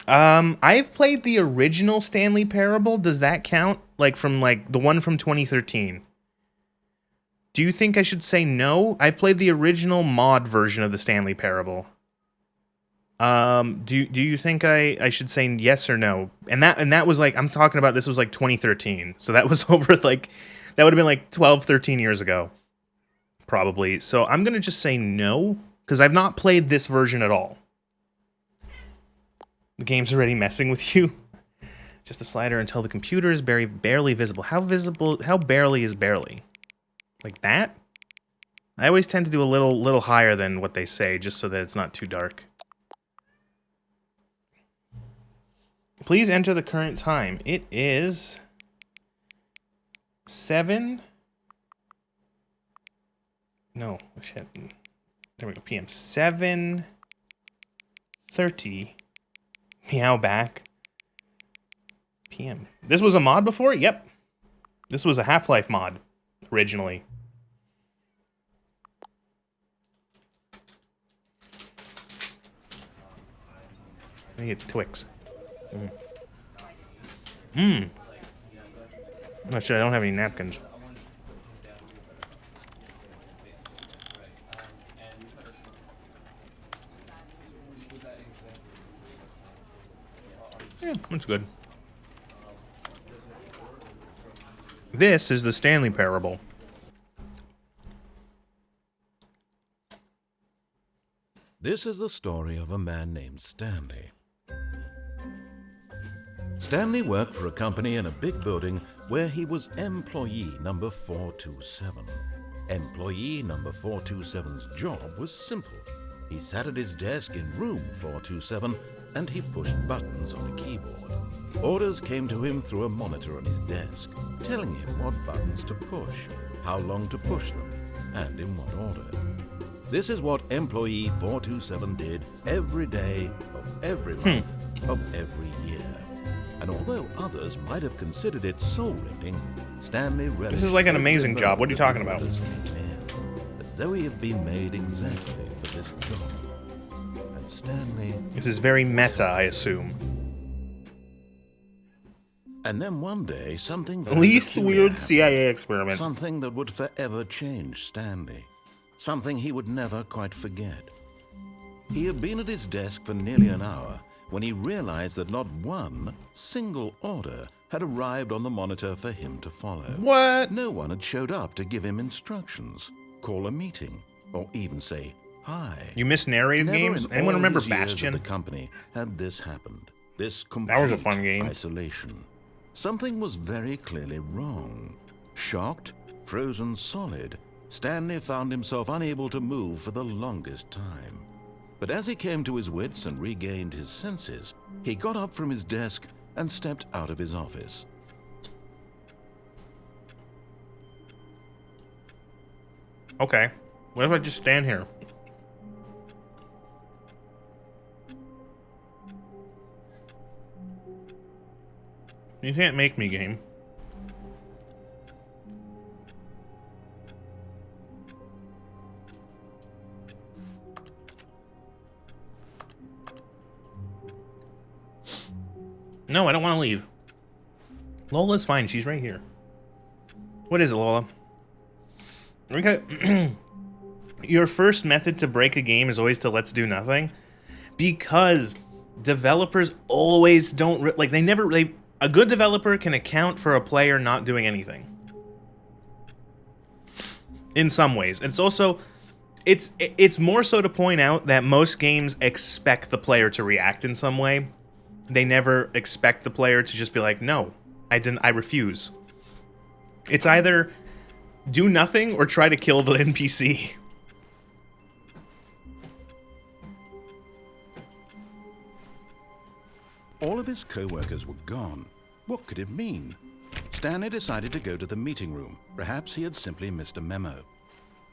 I've played the original Stanley Parable. Does that count? Like from like the one from 2013? Do you think I should say no? I've played the original mod version of the Stanley Parable. Do you think I should say yes or no? And that was like, I'm talking about, this was like 2013. So that was over like, that would have been like 12, 13 years ago. Probably. So I'm going to just say no, because I've not played this version at all. The game's already messing with you. Just a slider until the computer is barely visible. How visible, how barely is barely? Like that? I always tend to do a little higher than what they say, just so that it's not too dark. Please enter the current time. It is 7. No, shit. There we go. PM 7:30. Meow back. PM. This was a mod before? Yep. This was a Half-Life mod originally. Let me get Twix. Oh shit, I don't have any napkins. Yeah, that's good. This is the Stanley Parable. This is the story of a man named Stanley. Stanley worked for a company in a big building where he was employee number 427. Employee number 427's job was simple. He sat at his desk in room 427 and he pushed buttons on a keyboard. Orders came to him through a monitor on his desk, telling him what buttons to push, how long to push them, and in what order. This is what employee 427 did every day of every month of every year. And although others might have considered it soul-rending, Stanley relished. This is like an amazing job. What are you talking about? As though he had been made exactly for this job. And Stanley. This is very meta, I assume. And then one day, something least weird CIA experiment. Something that would forever change Stanley. Something he would never quite forget. He had been at his desk for nearly an hour when he realized that not one single order had arrived on the monitor for him to follow. What? No one had showed up to give him instructions, call a meeting, or even say hi. You miss narrated games? Anyone remember Bastion? The company had this happened. This complete that was a fun game. Isolation. Something was very clearly wrong. Shocked, frozen solid, Stanley found himself unable to move for the longest time. But as he came to his wits and regained his senses, he got up from his desk and stepped out of his office. Okay. What if I just stand here? You can't make me, game. No, I don't want to leave. Lola's fine. She's right here. What is it, Lola? Okay. Your first method to break a game is always to let's do nothing. Because developers always don't... a good developer can account for a player not doing anything. In some ways. It's also... It's more so to point out that most games expect the player to react in some way. They never expect the player to just be like, no, I refuse. It's either do nothing or try to kill the NPC. All of his co-workers were gone. What could it mean? Stanley decided to go to the meeting room. Perhaps he had simply missed a memo.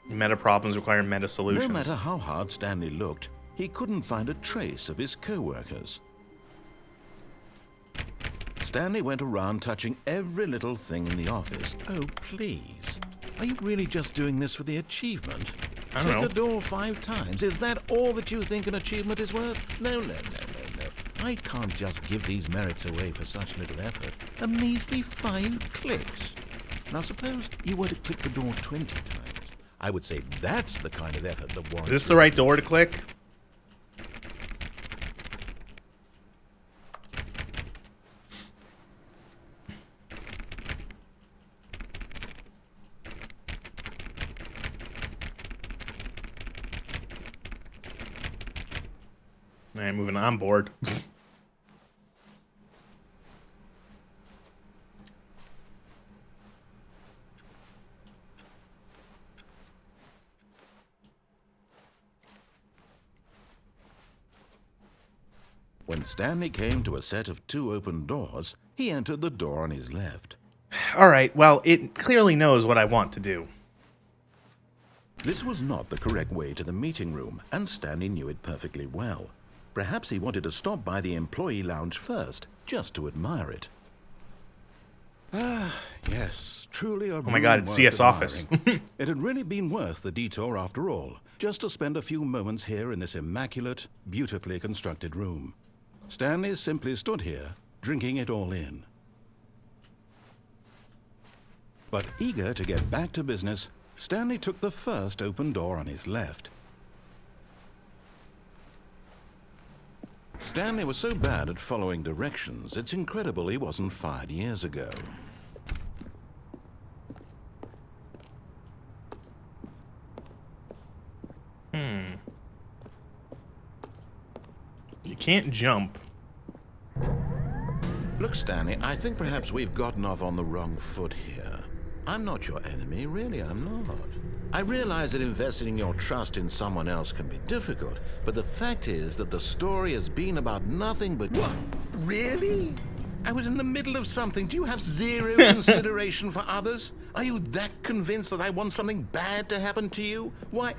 Meta problems require meta solutions. No matter how hard Stanley looked, he couldn't find a trace of his co-workers. Stanley went around touching every little thing in the office. Oh, please. Are you really just doing this for the achievement? I don't know. Click the door 5 times. Is that all that you think an achievement is worth? No. I can't just give these merits away for such little effort. A measly 5 clicks. Now suppose you were to click the door 20 times. I would say that's the kind of effort that warrants... Is this the right door to click? Alright, moving on board. When Stanley came to a set of 2 open doors, he entered the door on his left. Alright, well, it clearly knows what I want to do. This was not the correct way to the meeting room, and Stanley knew it perfectly well. Perhaps he wanted to stop by the employee lounge first, just to admire it. Ah, yes, truly a room Oh my god, it's worth CS Office. admiring. It had really been worth the detour after all, just to spend a few moments here in this immaculate, beautifully constructed room. Stanley simply stood here, drinking it all in. But eager to get back to business, Stanley took the first open door on his left. Stanley was so bad at following directions, it's incredible he wasn't fired years ago. You can't jump. Look, Stanley, I think perhaps we've gotten off on the wrong foot here. I'm not your enemy, really, I'm not. I realize that investing your trust in someone else can be difficult, but the fact is that the story has been about nothing but... What? Really? I was in the middle of something. Do you have zero consideration for others? Are you that convinced that I want something bad to happen to you? Why,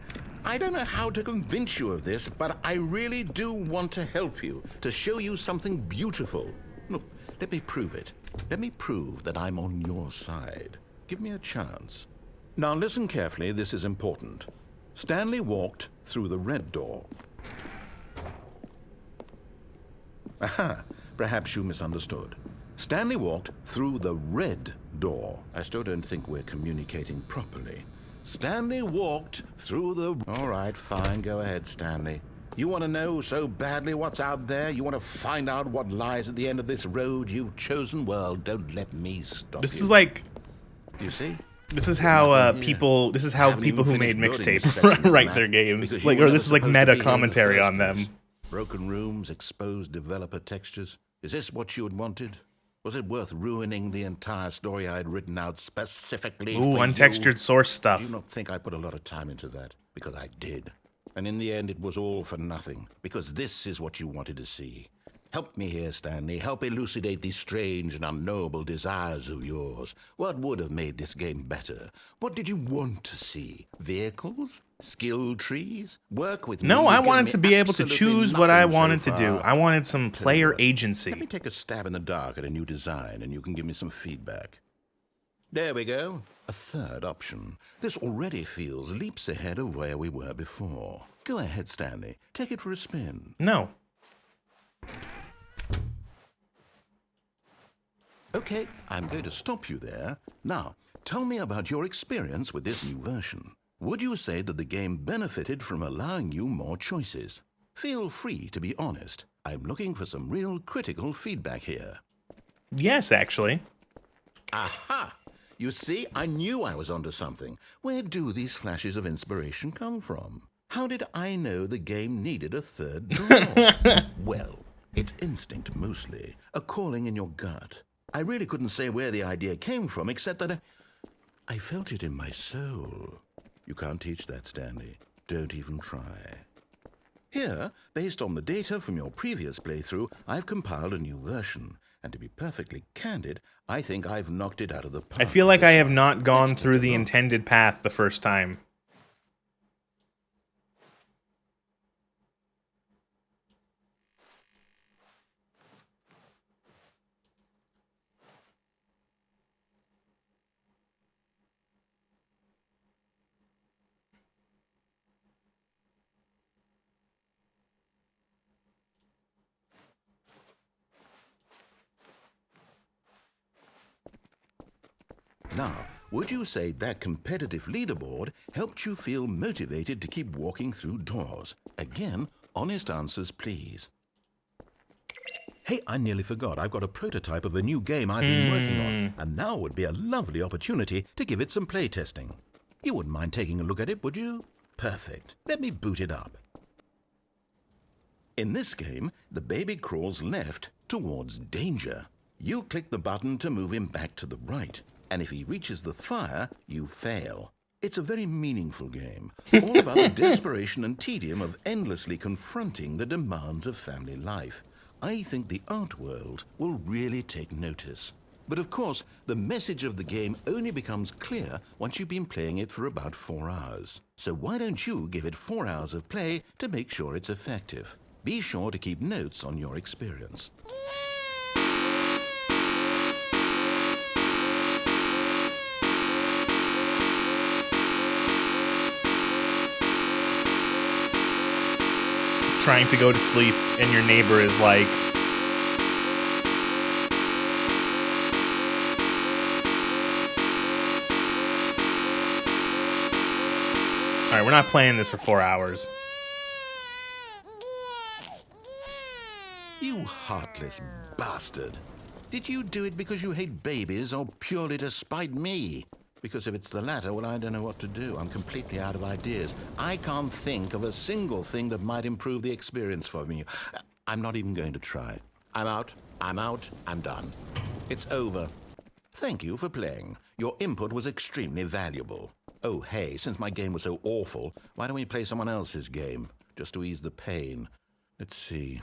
I don't know how to convince you of this, but I really do want to help you, to show you something beautiful. Look, let me prove it. Let me prove that I'm on your side. Give me a chance. Now listen carefully, this is important. Stanley walked through the red door. Aha, perhaps you misunderstood. Stanley walked through the red door. I still don't think we're communicating properly. Stanley walked through the... All right, fine, go ahead, Stanley. You want to know so badly what's out there? You want to find out what lies at the end of this road you've chosen? Well, don't let me stop you. This is like... You see? This is how people who made mixtapes write their games. Like, or this is like meta commentary on them. Broken rooms, exposed developer textures. Is this what you had wanted? Was it worth ruining the entire story I had written out specifically for you? Untextured source stuff. Do you not think I put a lot of time into that? Because I did. And in the end, it was all for nothing. Because this is what you wanted to see. Help me here, Stanley. Help elucidate these strange and unknowable desires of yours. What would have made this game better? What did you want to see? Vehicles? Skill trees? Work with me? No, I wanted You to gave be me able to absolutely choose what I nothing so wanted to do. far. I wanted some player Let agency. me take a stab in the dark at a new design, and you can give me some feedback. There we go. A third option. This already feels leaps ahead of where we were before. Go ahead, Stanley. Take it for a spin. No. Okay, I'm going to stop you there. Now, tell me about your experience with this new version. Would you say that the game benefited from allowing you more choices? Feel free to be honest. I'm looking for some real critical feedback here. Yes, actually. Aha! You see, I knew I was onto something. Where do these flashes of inspiration come from? How did I know the game needed a third door? Well, it's instinct mostly, a calling in your gut. I really couldn't say where the idea came from, except that I felt it in my soul. You can't teach that, Stanley. Don't even try. Here, based on the data from your previous playthrough, I've compiled a new version. And to be perfectly candid, I think I've knocked it out of the park. I feel like I have not gone Let's through take a the look. intended path the first time. Now, would you say that competitive leaderboard helped you feel motivated to keep walking through doors? Again, honest answers, please. Hey, I nearly forgot. I've got a prototype of a new game I've been working on, and now would be a lovely opportunity to give it some playtesting. You wouldn't mind taking a look at it, would you? Perfect. Let me boot it up. In this game, the baby crawls left towards danger. You click the button to move him back to the right, and if he reaches the fire, you fail. It's a very meaningful game, all about the desperation and tedium of endlessly confronting the demands of family life. I think the art world will really take notice. But of course, the message of the game only becomes clear once you've been playing it for about 4 hours. So why don't you give it 4 hours of play to make sure it's effective? Be sure to keep notes on your experience. Trying to go to sleep and your neighbor is like, alright, we're not playing this for 4 hours. You heartless bastard. Did you do it because you hate babies or purely to spite me? Because if it's the latter, well, I don't know what to do. I'm completely out of ideas. I can't think of a single thing that might improve the experience for me. I'm not even going to try. I'm out. I'm done. It's over. Thank you for playing. Your input was extremely valuable. Oh, hey, since my game was so awful, why don't we play someone else's game? Just to ease the pain. Let's see.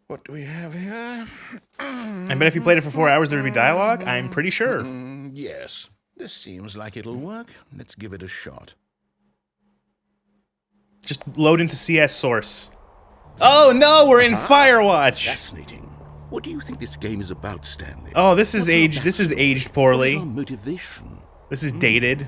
What do we have here? I bet if you played it for 4 hours, there would be dialogue. I'm pretty sure. Yes. This seems like it'll work. Let's give it a shot. Just load into CS source. Oh no, we're in Firewatch. Fascinating. What do you think this game is about, Stanley? Oh, this is aged. This is aged poorly. What is our motivation? This is dated.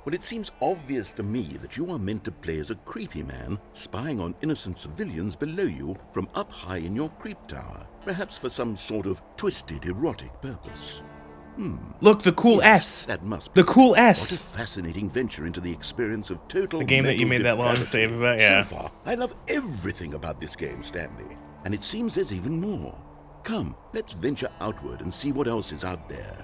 Well, it seems obvious to me that you are meant to play as a creepy man, spying on innocent civilians below you from up high in your creep tower, perhaps for some sort of twisted, erotic purpose. Look, the cool S. That must be. The cool What a S. fascinating venture into the experience of total. The game that you made that long to save about, yeah. So far, I love everything about this game, Stanley. And it seems there's even more. Come, let's venture outward and see what else is out there.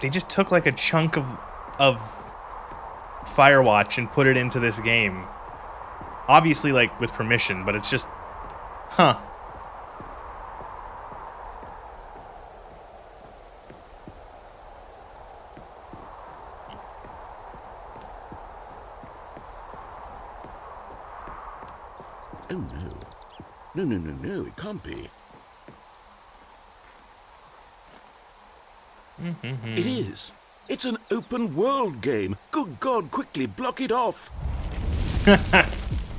They just took like a chunk of Firewatch and put it into this game. Obviously, like, with permission, but it's just... Huh. Oh, no. No, it can't be. It is. It's an open world game. Good God, quickly block it off.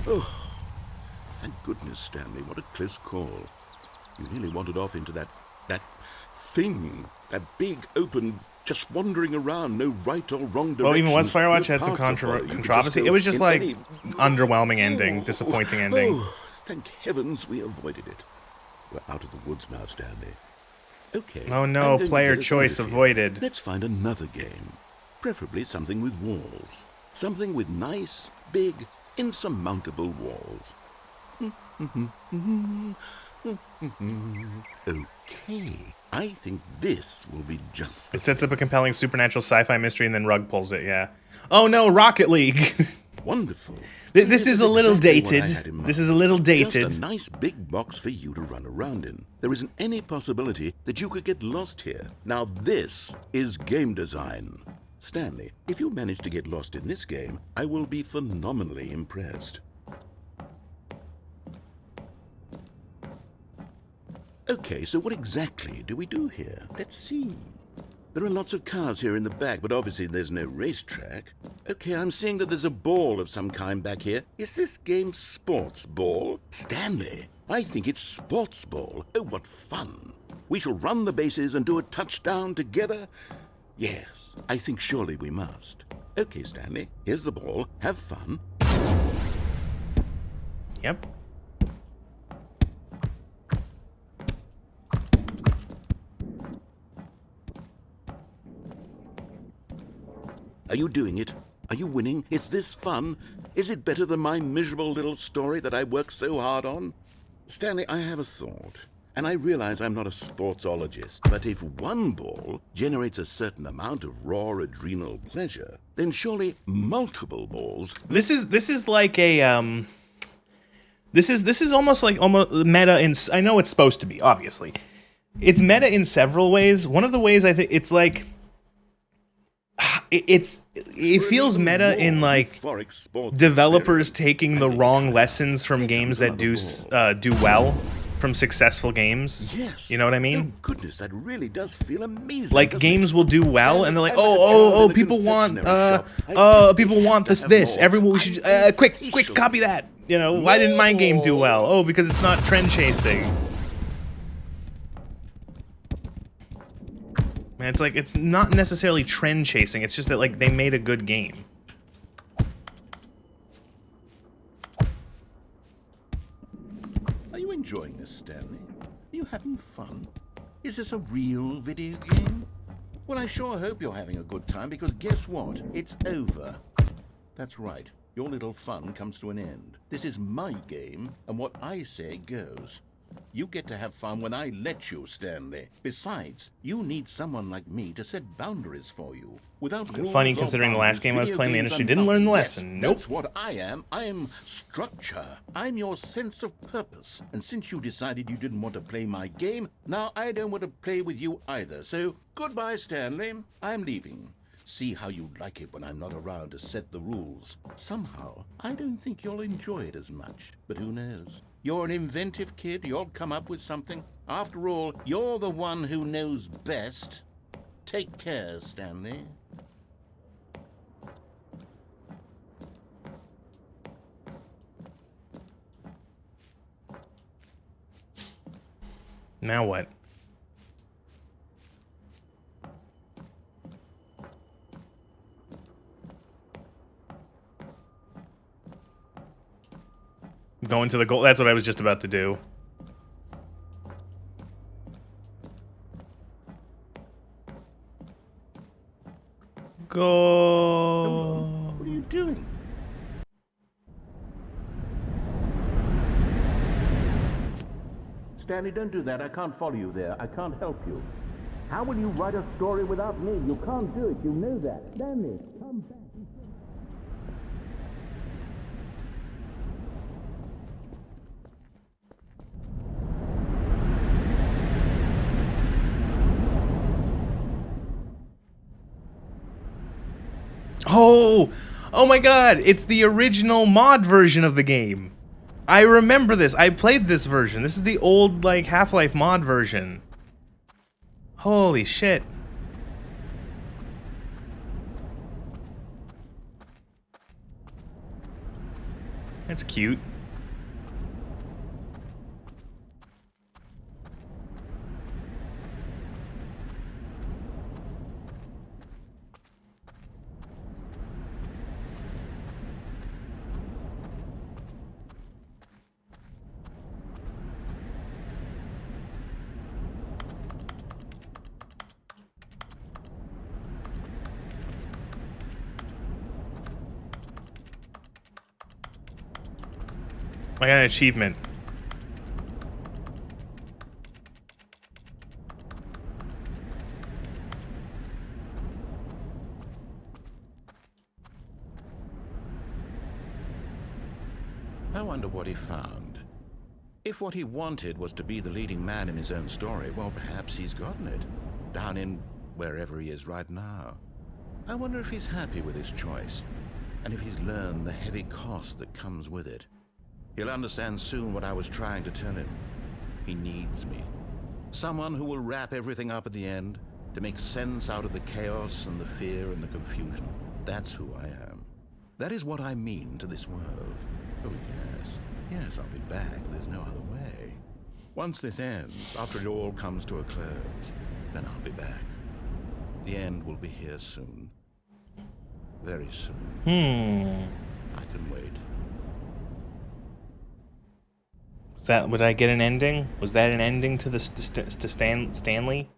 Oh, thank goodness, Stanley. What a close call. You nearly wandered off into that thing. That big, open, just wandering around, no right or wrong direction. Well, even once Firewatch had some controversy, it was just like underwhelming ending, disappointing ending. Oh, thank heavens we avoided it. We're out of the woods now, Stanley. Okay. Oh no, I'm going to player get us choice out of here. avoided. Let's find another game. Preferably something with walls. Something with nice, big, insurmountable walls. Okay. I think this will be just the It sets up a compelling supernatural sci-fi mystery and then rug pulls it, yeah. Oh no, Rocket League! wonderful. This is a little exactly what I dated. had in mind. This is a little dated. Just a nice big box for you to run around in. There isn't any possibility that you could get lost here. Now this is game design. Stanley, if you manage to get lost in this game, I will be phenomenally impressed. Okay, so what exactly do we do here? Let's see. There are lots of cars here in the back, but obviously there's no racetrack. Okay, I'm seeing that there's a ball of some kind back here. Is this game sports ball? Stanley, I think it's sports ball. Oh, what fun. We shall run the bases and do a touchdown together? Yes, I think surely we must. Okay, Stanley, here's the ball. Have fun. Yep. Are you doing it? Are you winning? Is this fun? Is it better than my miserable little story that I worked so hard on? Stanley, I have a thought. And I realize I'm not a sportsologist, but if one ball generates a certain amount of raw adrenal pleasure, then surely multiple balls... This is like a This is almost meta in... I know it's supposed to be, obviously. It's meta in several ways. One of the ways I think it's like... It feels meta in, like, developers taking the wrong lessons from games that do well from successful games. Yes. You know what I mean? Oh, goodness, that really does feel amazing. Like, games will do well, and they're like, people want this. Everyone, we should, quick, copy that. You know, why didn't my game do well? Oh, because it's not trend chasing. Man, it's like, it's not necessarily trend chasing, it's just that, like, they made a good game. Are you enjoying this, Stanley? Are you having fun? Is this a real video game? Well, I sure hope you're having a good time, because guess what? It's over. That's right. Your little fun comes to an end. This is my game, and what I say goes. You get to have fun when I let you, Stanley. Besides, you need someone like me to set boundaries for you. Without rules funny considering the last game I was playing, the industry didn't learn the lesson. Nope. That's what I am. I am structure. I'm your sense of purpose. And since you decided you didn't want to play my game, now I don't want to play with you either. So, goodbye, Stanley. I'm leaving. See how you like it when I'm not around to set the rules. Somehow, I don't think you'll enjoy it as much. But who knows? You're an inventive kid. You'll come up with something. After all, you're the one who knows best. Take care, Stanley. Now what? Going to the goal. That's what I was just about to do. Go. What are you doing? Stanley, don't do that. I can't follow you there. I can't help you. How will you write a story without me? You can't do it. You know that. Stanley, come back. Oh my god, it's the original mod version of the game. I remember this. I played this version. This is the old, like, Half-Life mod version. Holy shit. That's cute. I got an achievement. I wonder what he found. If what he wanted was to be the leading man in his own story, well, perhaps he's gotten it. Down in wherever he is right now. I wonder if he's happy with his choice, and if he's learned the heavy cost that comes with it. He'll understand soon what I was trying to tell him. He needs me. Someone who will wrap everything up at the end, to make sense out of the chaos and the fear and the confusion. That's who I am. That is what I mean to this world. Oh, yes. Yes, I'll be back. There's no other way. Once this ends, after it all comes to a close, then I'll be back. The end will be here soon. Very soon. I can wait. Would I get an ending? Was that an ending to Stanley?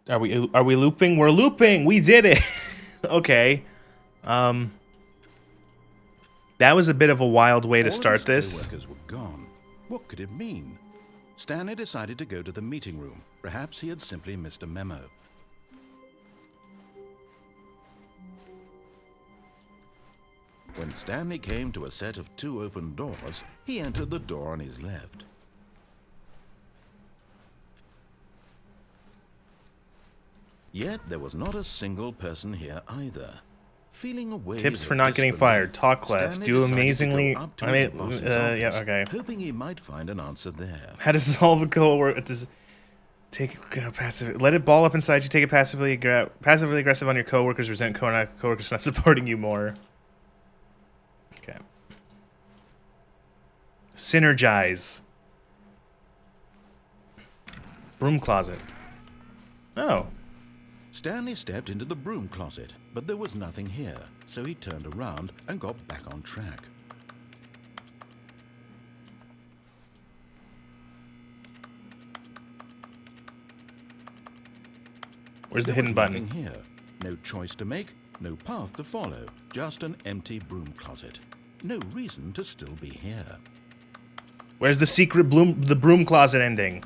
Are we looping? We're looping. We did it. Okay. That was a bit of a wild way to start this. All of his co-workers were gone. What could it mean? Stanley decided to go to the meeting room. Perhaps he had simply missed a memo. When Stanley came to a set of 2 open doors, he entered the door on his left. Yet there was not a single person here either. Feeling a wave Tips for of not getting disbelief, fired. Talk less. Stanley Do decided to go amazingly. up to I his mean, boss's yeah, office, okay. hoping he might find an answer there. How to solve a co-worker? Take passive. Let it ball up inside you. Take it passively aggressive on your coworkers. Resent coworkers not supporting you more. Okay. Synergize. Broom closet. Oh. Stanley stepped into the broom closet, but there was nothing here, so he turned around and got back on track. Where's the There hidden was button? nothing here. No choice to make, no path to follow, just an empty broom closet. No reason to still be here. Where's the secret broom closet ending?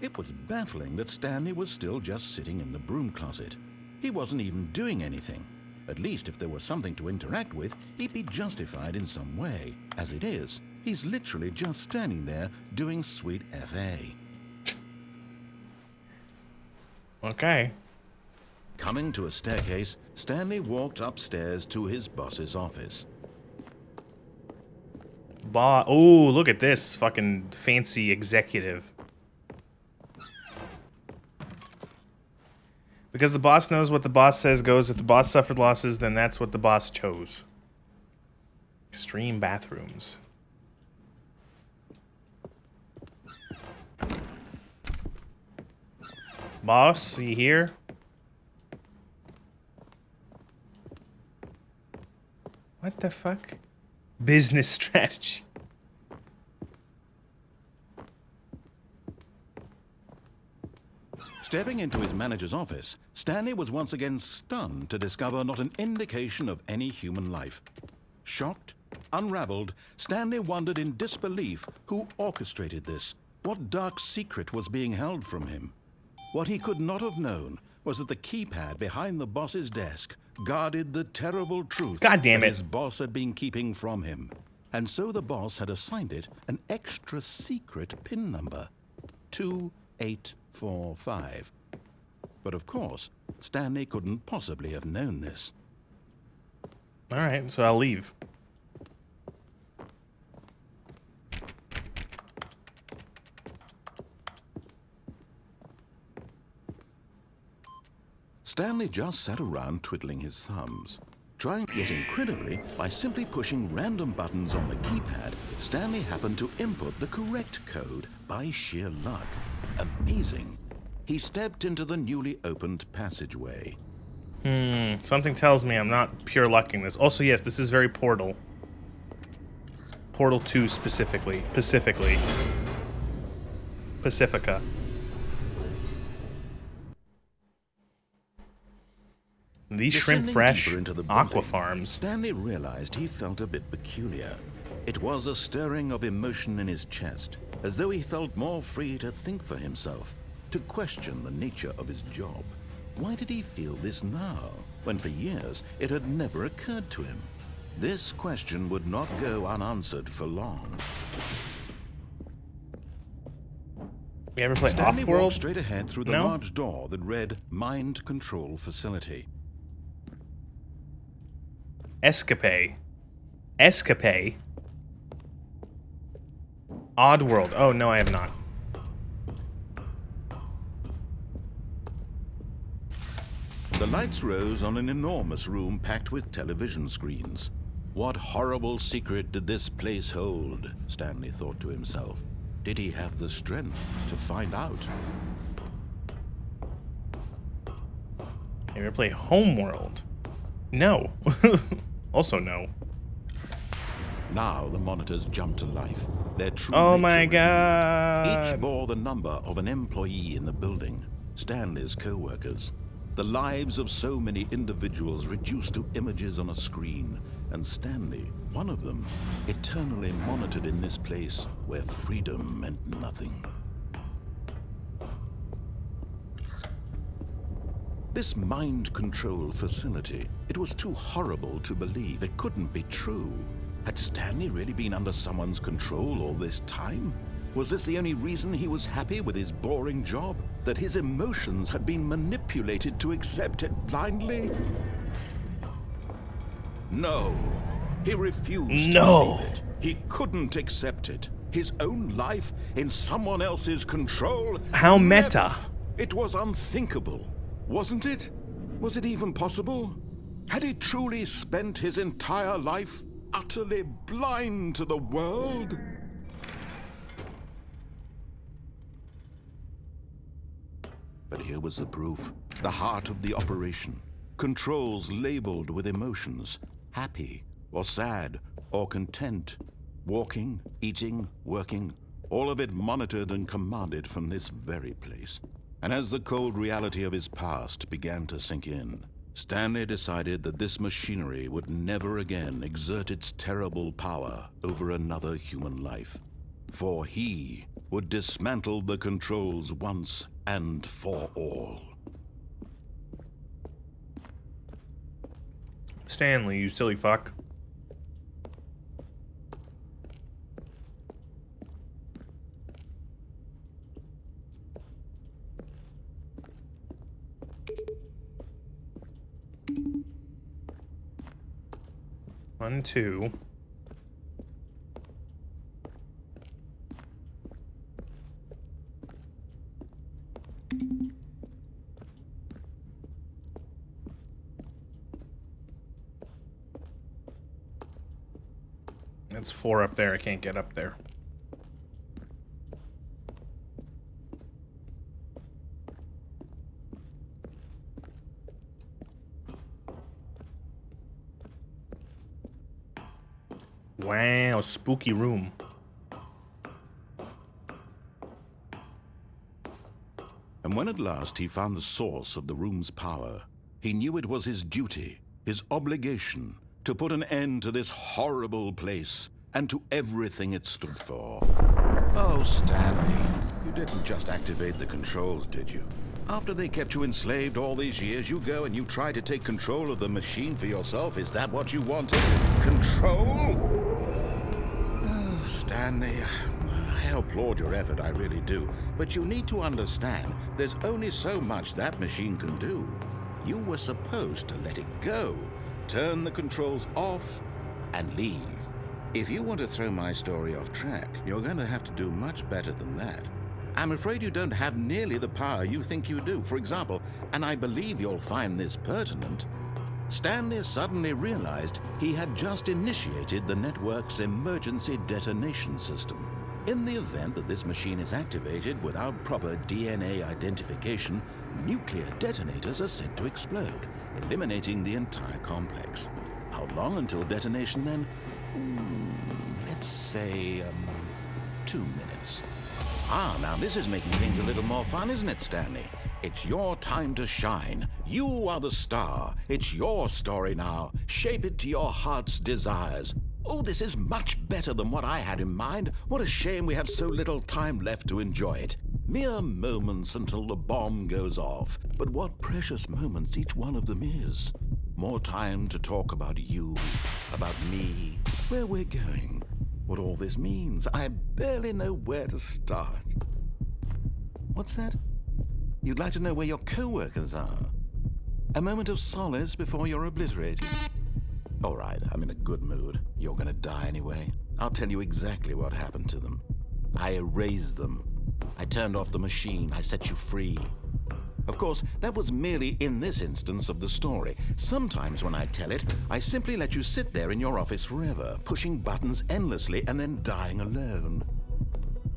It was baffling that Stanley was still just sitting in the broom closet. He wasn't even doing anything. At least if there was something to interact with, he'd be justified in some way. As it is, he's literally just standing there doing sweet FA. Okay. Coming to a staircase, Stanley walked upstairs to his boss's office. Oh, look at this fucking fancy executive. Because the boss knows what the boss says goes. If the boss suffered losses, then that's what the boss chose. Extreme bathrooms. Boss, you here? What the fuck? Business strategy. Stepping into his manager's office, Stanley was once again stunned to discover not an indication of any human life. Shocked, unraveled, Stanley wondered in disbelief who orchestrated this, what dark secret was being held from him. What he could not have known was that the keypad behind the boss's desk guarded the terrible truth God damn that it. his boss had been keeping from him. And so the boss had assigned it an extra secret PIN number, 2845. But of course, Stanley couldn't possibly have known this. Alright, so I'll leave. Stanley just sat around twiddling his thumbs. Trying, yet incredibly, by simply pushing random buttons on the keypad, Stanley happened to input the correct code by sheer luck. Amazing. He stepped into the newly opened passageway. Something tells me I'm not pure lucking this. Also, yes, this is very Portal. Portal 2 specifically. Pacifica. These shrimp Descending fresh deeper into the aqua building, farms. Stanley realized he felt a bit peculiar. It was a stirring of emotion in his chest, as though he felt more free to think for himself, to question the nature of his job. Why did he feel this now, when for years it had never occurred to him? This question would not go unanswered for long. You ever play Stanley Off-World? walked straight ahead through the No? large door that read Mind Control Facility. Escape. Oddworld. Oh, no, I have not. The lights rose on an enormous room packed with television screens. What horrible secret did this place hold? Stanley thought to himself. Did he have the strength to find out? You ever play Homeworld? No. Also no. Now the monitors jumped to life. Their true Oh nature my revealed. god. Each bore the number of an employee in the building. Stanley's co-workers. The lives of so many individuals reduced to images on a screen, and Stanley, one of them, eternally monitored in this place where freedom meant nothing. This mind control facility, it was too horrible to believe. It couldn't be true. Had Stanley really been under someone's control all this time? Was this the only reason he was happy with his boring job? That his emotions had been manipulated to accept it blindly? No. He refused to believe it. He couldn't accept it. His own life in someone else's control? How Never. meta. It was unthinkable, wasn't it? Was it even possible? Had he truly spent his entire life utterly blind to the world? But here was the proof. The heart of the operation. Controls labeled with emotions. Happy, or sad, or content. Walking, eating, working. All of it monitored and commanded from this very place. And as the cold reality of his past began to sink in, Stanley decided that this machinery would never again exert its terrible power over another human life. For he would dismantle the controls once and for all. Stanley, you silly fuck. One, two. That's 4 up there. I can't get up there. Wow, spooky room. And when at last he found the source of the room's power, he knew it was his duty, his obligation, to put an end to this horrible place and to everything it stood for. Oh, Stanley, you didn't just activate the controls, did you? After they kept you enslaved all these years, you go and you try to take control of the machine for yourself. Is that what you wanted? Control? Oh, Stanley, I applaud your effort, I really do. But you need to understand, there's only so much that machine can do. You were supposed to let it go, turn the controls off, and leave. If you want to throw my story off track, you're going to have to do much better than that. I'm afraid you don't have nearly the power you think you do. For example, and I believe you'll find this pertinent, Stanley suddenly realized he had just initiated the network's emergency detonation system. In the event that this machine is activated without proper DNA identification, nuclear detonators are said to explode, eliminating the entire complex. How long until detonation then? Let's say, 2 minutes. Ah, now this is making things a little more fun, isn't it, Stanley? It's your time to shine. You are the star. It's your story now. Shape it to your heart's desires. Oh, this is much better than what I had in mind. What a shame we have so little time left to enjoy it. Mere moments until the bomb goes off. But what precious moments each one of them is. More time to talk about you, about me, where we're going, what all this means. I barely know where to start. What's that? You'd like to know where your co-workers are? A moment of solace before you're obliterated? All right, I'm in a good mood. You're gonna die anyway. I'll tell you exactly what happened to them. I erased them. I turned off the machine. I set you free. Of course, that was merely in this instance of the story. Sometimes when I tell it, I simply let you sit there in your office forever, pushing buttons endlessly and then dying alone.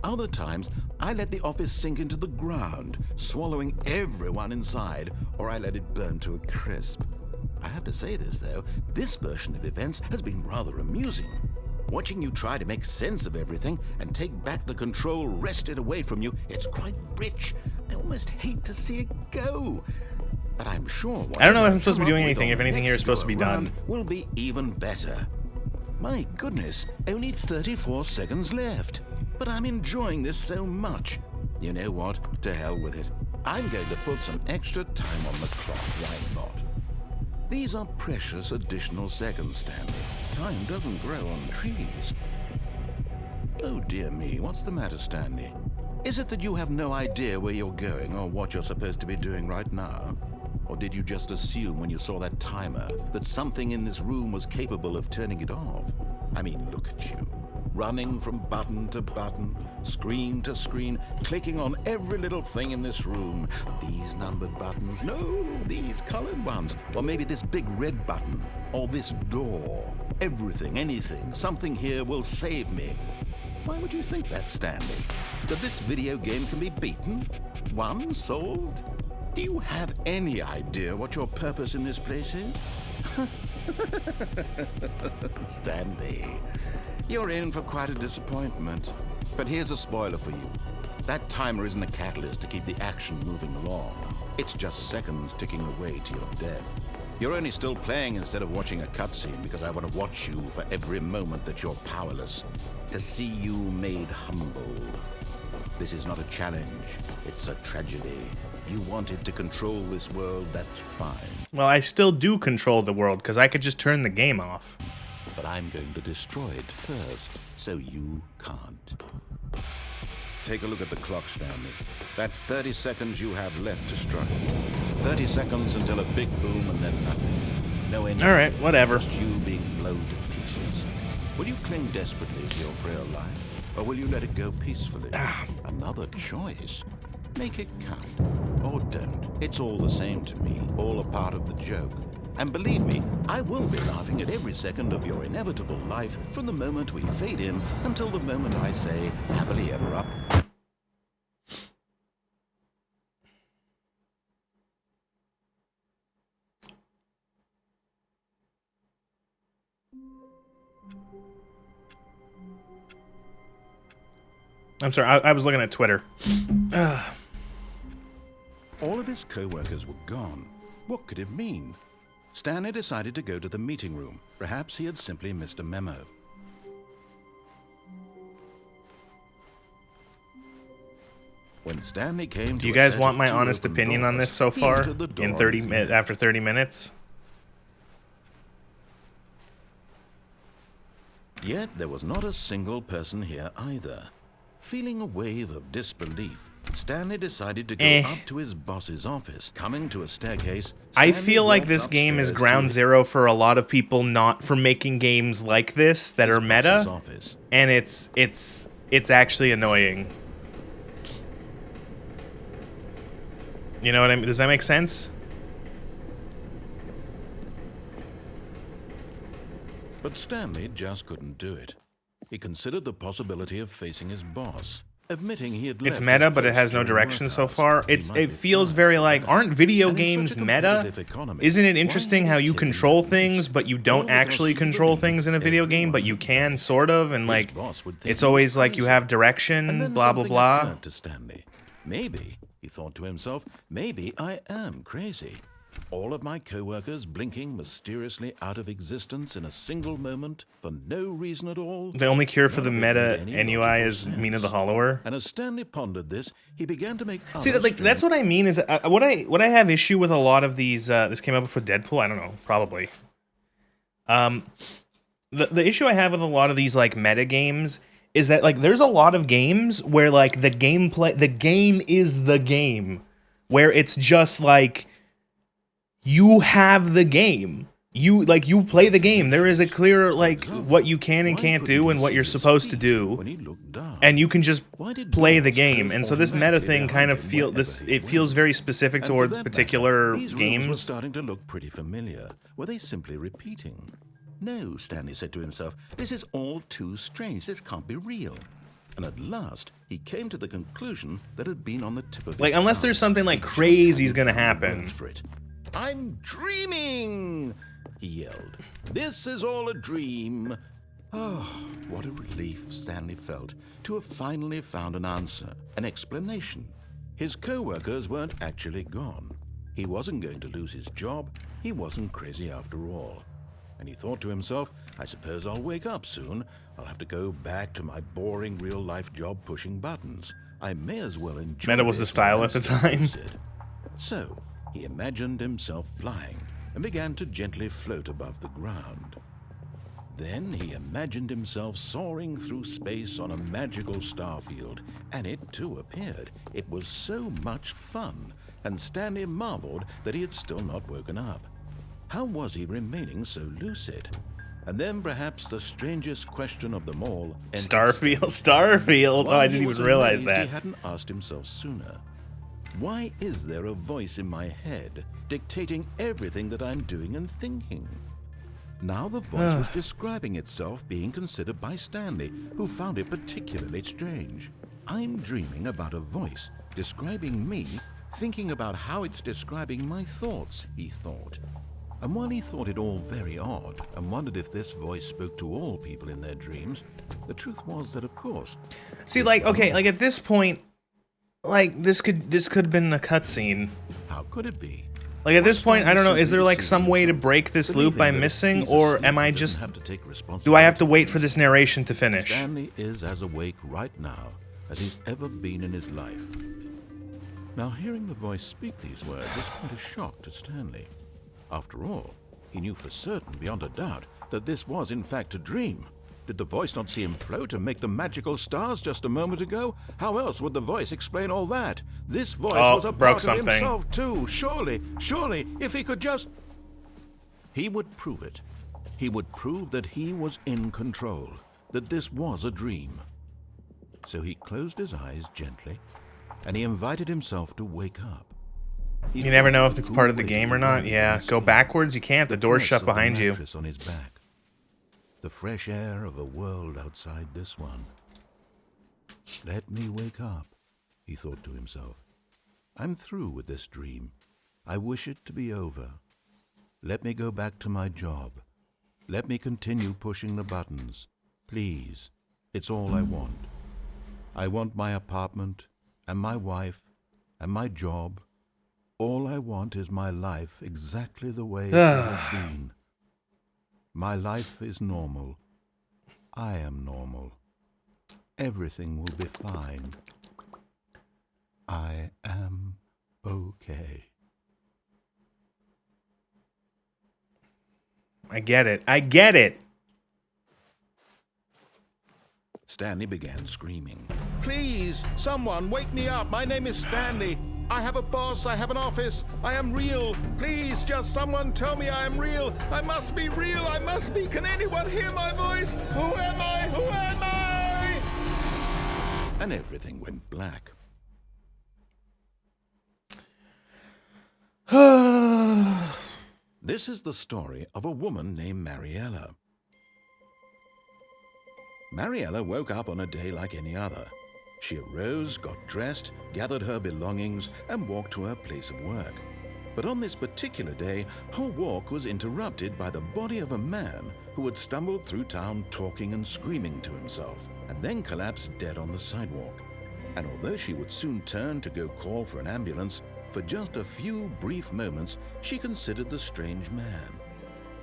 Other times, I let the office sink into the ground, swallowing everyone inside, or I let it burn to a crisp. I have to say this, though, this version of events has been rather amusing. Watching you try to make sense of everything and take back the control wrested away from you, it's quite rich. I almost hate to see it go. But I'm sure I don't know if I'm supposed to be doing anything, if anything here is supposed to be done. Will be even better. My goodness, only 34 seconds left. But I'm enjoying this so much. You know what? To hell with it. I'm going to put some extra time on the clock, why not? These are precious additional seconds, Stanley. Time doesn't grow on trees. Oh dear me, what's the matter, Stanley? Is it that you have no idea where you're going or what you're supposed to be doing right now? Or did you just assume when you saw that timer that something in this room was capable of turning it off? I mean, look at you. Running from button to button, screen to screen, clicking on every little thing in this room. These numbered buttons, no, these colored ones. Or maybe this big red button, or this door. Everything, anything, something here will save me. Why would you think that, Stanley? That this video game can be beaten? Won? Solved? Do you have any idea what your purpose in this place is? Stanley, you're in for quite a disappointment. But here's a spoiler for you. That timer isn't a catalyst to keep the action moving along. It's just seconds ticking away to your death. You're only still playing instead of watching a cutscene because I want to watch you for every moment that you're powerless. To see you made humble. This is not a challenge. It's a tragedy. You wanted to control this world, that's fine. Well, I still do control the world, because I could just turn the game off. But I'm going to destroy it first, so you can't. Take a look at the clock, Stanley. That's 30 seconds you have left to struggle. 30 seconds until a big boom and then nothing. No end. All right, whatever. Just you being blown to pieces. Will you cling desperately to your frail life, or will you let it go peacefully? Another choice. Make it count, or don't. It's all the same to me, all a part of the joke. And believe me, I will be laughing at every second of your inevitable life from the moment we fade in until the moment I say, happily ever after. I'm sorry, I was looking at Twitter. All of his co-workers were gone. What could it mean? Stanley decided to go to the meeting room. Perhaps he had simply missed a memo. When Stanley came to Do you guys want my honest opinion on this so far? In 30 after 30 minutes? Yet there was not a single person here either. Feeling a wave of disbelief, Stanley decided to go up to his boss's office. Coming to a staircase, I feel like this game is ground zero for a lot of people not for making games like this that are meta, and it's actually annoying. You know what I mean? Does that make sense? But Stanley just couldn't do it. He considered the possibility of facing his boss, admitting he had left. It's meta, but it has no direction so far. It feels very like, aren't video games meta? Isn't it interesting how you control things, but you don't actually control things in a video game, but you can sort of, and like it's always like you have direction, blah blah blah. To Stanley. Maybe, he thought to himself, maybe I am crazy. All of my co-workers blinking mysteriously out of existence in a single moment for no reason at all. The only cure for the meta NUI is Mina the Hollower. And as Stanley pondered this, he began to make. See, that's what I mean. Is what I have issue with a lot of these. This came up before Deadpool. I don't know, probably. The issue I have with a lot of these like meta games is that like there's a lot of games where like the game is the game, where it's just like. You have the game. You play the game. There is a clear like what you can and can't do and what you're supposed to do, and you can just play the game. And so this meta thing kind of feels very specific towards particular games. Were starting to look pretty familiar. Were they simply repeating? No, Stanley said to himself. This is all too strange. This can't be real. And at last, he came to the conclusion that had been on the tip of his tongue. Unless there's something like crazy's gonna happen. I'm dreaming, he yelled. This is all a dream. Oh, what a relief Stanley felt to have finally found an answer, an explanation. His co-workers weren't actually gone. He wasn't going to lose his job. He wasn't crazy after all. And he thought to himself, I suppose I'll wake up soon. I'll have to go back to my boring real-life job pushing buttons. I may as well enjoy it. Meta was the style at the time. So, he imagined himself flying and began to gently float above the ground. Then he imagined himself soaring through space on a magical starfield, and it too appeared. It was so much fun, and Stanley marveled that he had still not woken up. How was he remaining so lucid? And then perhaps the strangest question of them all... Starfield! Oh, I didn't even realize that. He hadn't asked himself sooner. Why is there a voice in my head dictating everything that I'm doing and thinking? Now the voice was describing itself being considered by Stanley, who found it particularly strange. I'm dreaming about a voice describing me, thinking about how it's describing my thoughts, he thought. And while he thought it all very odd and wondered if this voice spoke to all people in their dreams, the truth was that, of course... See, like, okay, like at this point, like, this could have been a cutscene. How could it be? Like, at this point, I don't know, is there, like, some way to break this loop by missing, or am I just... Do I have to wait for this narration to finish? Stanley is as awake right now as he's ever been in his life. Now, hearing the voice speak these words was quite a shock to Stanley. After all, he knew for certain, beyond a doubt, that this was in fact a dream. Did the voice not see him float and make the magical stars just a moment ago? How else would the voice explain all that? This voice was a part of himself too. Surely, if he could just... He would prove it. He would prove that he was in control, that this was a dream. So he closed his eyes gently, and he invited himself to wake up. You never know if it's part of the game or not. Yeah, go backwards, you can't. The door's shut behind you. On his back. The fresh air of a world outside this one. Let me wake up, he thought to himself. I'm through with this dream. I wish it to be over. Let me go back to my job. Let me continue pushing the buttons. Please, it's all I want. I want my apartment, and my wife, and my job. All I want is my life exactly the way it has been. My life is normal. I am normal. Everything will be fine. I am okay. I get it. I get it. Stanley began screaming. Please, someone wake me up. My name is Stanley. I have a boss, I have an office, I am real. Please, just someone tell me I am real. I must be real, I must be. Can anyone hear my voice? Who am I? Who am I? And everything went black. This is the story of a woman named Mariella. Mariella woke up on a day like any other. She arose, got dressed, gathered her belongings, and walked to her place of work. But on this particular day, her walk was interrupted by the body of a man who had stumbled through town talking and screaming to himself, and then collapsed dead on the sidewalk. And although she would soon turn to go call for an ambulance, for just a few brief moments, she considered the strange man.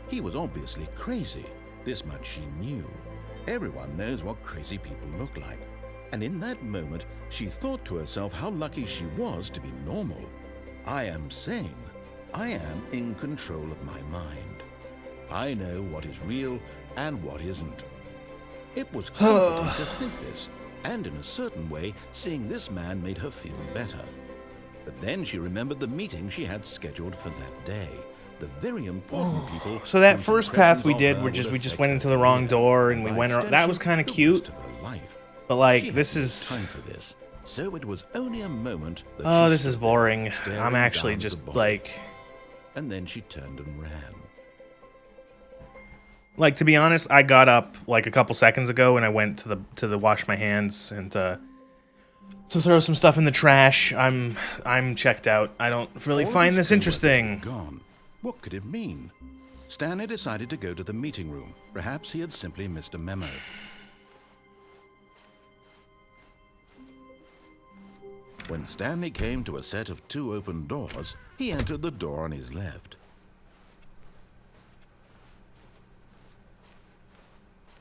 He was obviously crazy. This much she knew. Everyone knows what crazy people look like. And in that moment, she thought to herself how lucky she was to be normal. I am sane. I am in control of my mind. I know what is real and what isn't. It was comforting to think this, and in a certain way, seeing this man made her feel better. But then she remembered the meeting she had scheduled for that day. The very important people... So that first path we did, we just went into the wrong door, and we went around. That was kind of cute. But like, this is... time for this, so it was only a moment that oh, this is boring. I'm actually just like... And then she turned and ran. Like, to be honest, I got up like a couple seconds ago and I went to the wash my hands and to throw some stuff in the trash. I'm checked out. I don't really find this interesting. Gone. What could it mean? Stanley decided to go to the meeting room. Perhaps he had simply missed a memo. When Stanley came to a set of 2 open doors, he entered the door on his left.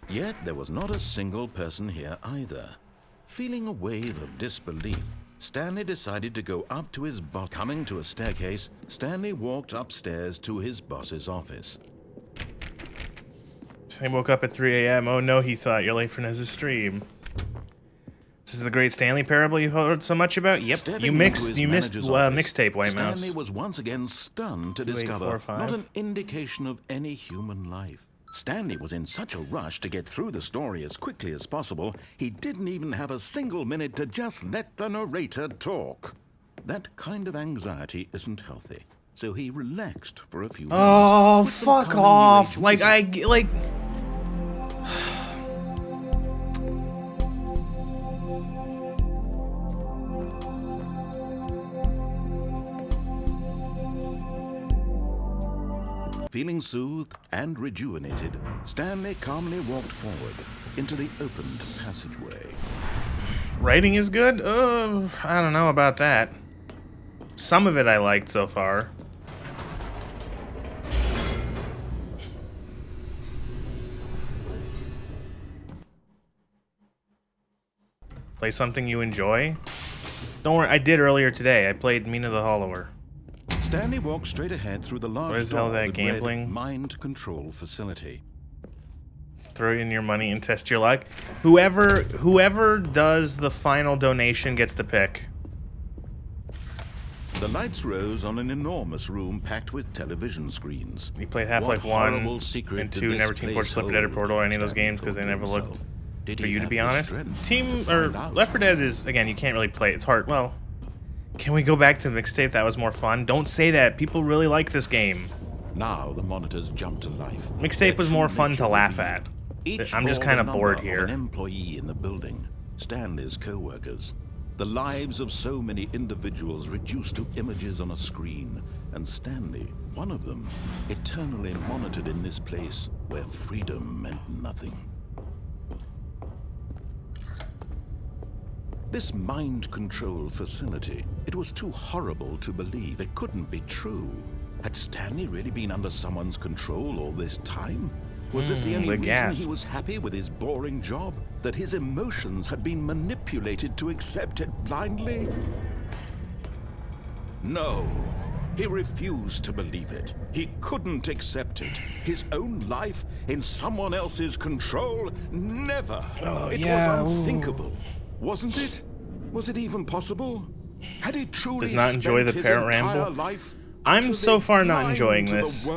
Yet there was not a single person here either. Feeling a wave of disbelief, Stanley decided to go up to his boss. Coming to a staircase, Stanley walked upstairs to his boss's office. He woke up at 3 a.m. Oh no, he thought. You're late for Nez's stream. This is the great Stanley parable you've heard so much about? Yep. You missed mixtape, White Mouse. Stanley was once again stunned to discover not an indication of any human life. Stanley was in such a rush to get through the story as quickly as possible, he didn't even have a single minute to just let the narrator talk. That kind of anxiety isn't healthy, so he relaxed for a few minutes. Oh, fuck off! Like. Feeling soothed and rejuvenated, Stanley calmly walked forward into the opened passageway. Writing is good? I don't know about that. Some of it I liked so far. Play something you enjoy? Don't worry, I did earlier today. I played Mina the Hollower. Stanley walked straight ahead through the large door of the gambling mind control facility. Throw in your money and test your luck. Whoever does the final donation gets to pick. The lights rose on an enormous room packed with television screens. He played Half-Life 1 and 2, never Team Fortress Left 4 Dead or Portal or any of those games because they never looked for you to be honest. Left 4 Dead is, again, you can't really play it. It's hard. Well, can we go back to the mixtape? That was more fun. Don't say that. People really like this game. Now the monitors jumped to life. Mixtape was more fun to laugh at. I'm just kind of bored here. An employee in the building, Stanley's co-workers. The lives of so many individuals reduced to images on a screen, and Stanley, one of them, eternally monitored in this place where freedom meant nothing. This mind control facility, it was too horrible to believe. It couldn't be true. Had Stanley really been under someone's control all this time? Was this the only reason he was happy with his boring job? That his emotions had been manipulated to accept it blindly? No. He refused to believe it. He couldn't accept it. His own life in someone else's control? Never. It was unthinkable. Wasn't it? Was it even possible? Had he truly does not enjoy the parent ramble? I'm so far not enjoying this.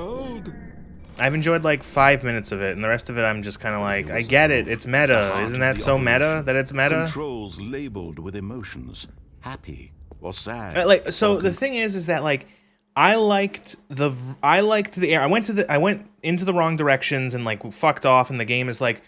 I've enjoyed like 5 minutes of it, and the rest of it I'm just kind of like, I get it, it's meta. Isn't that so meta that it's meta? Controls labeled with emotions, happy or sad. So the thing is that like I liked the air. I went into the wrong directions and like fucked off, and the game is like,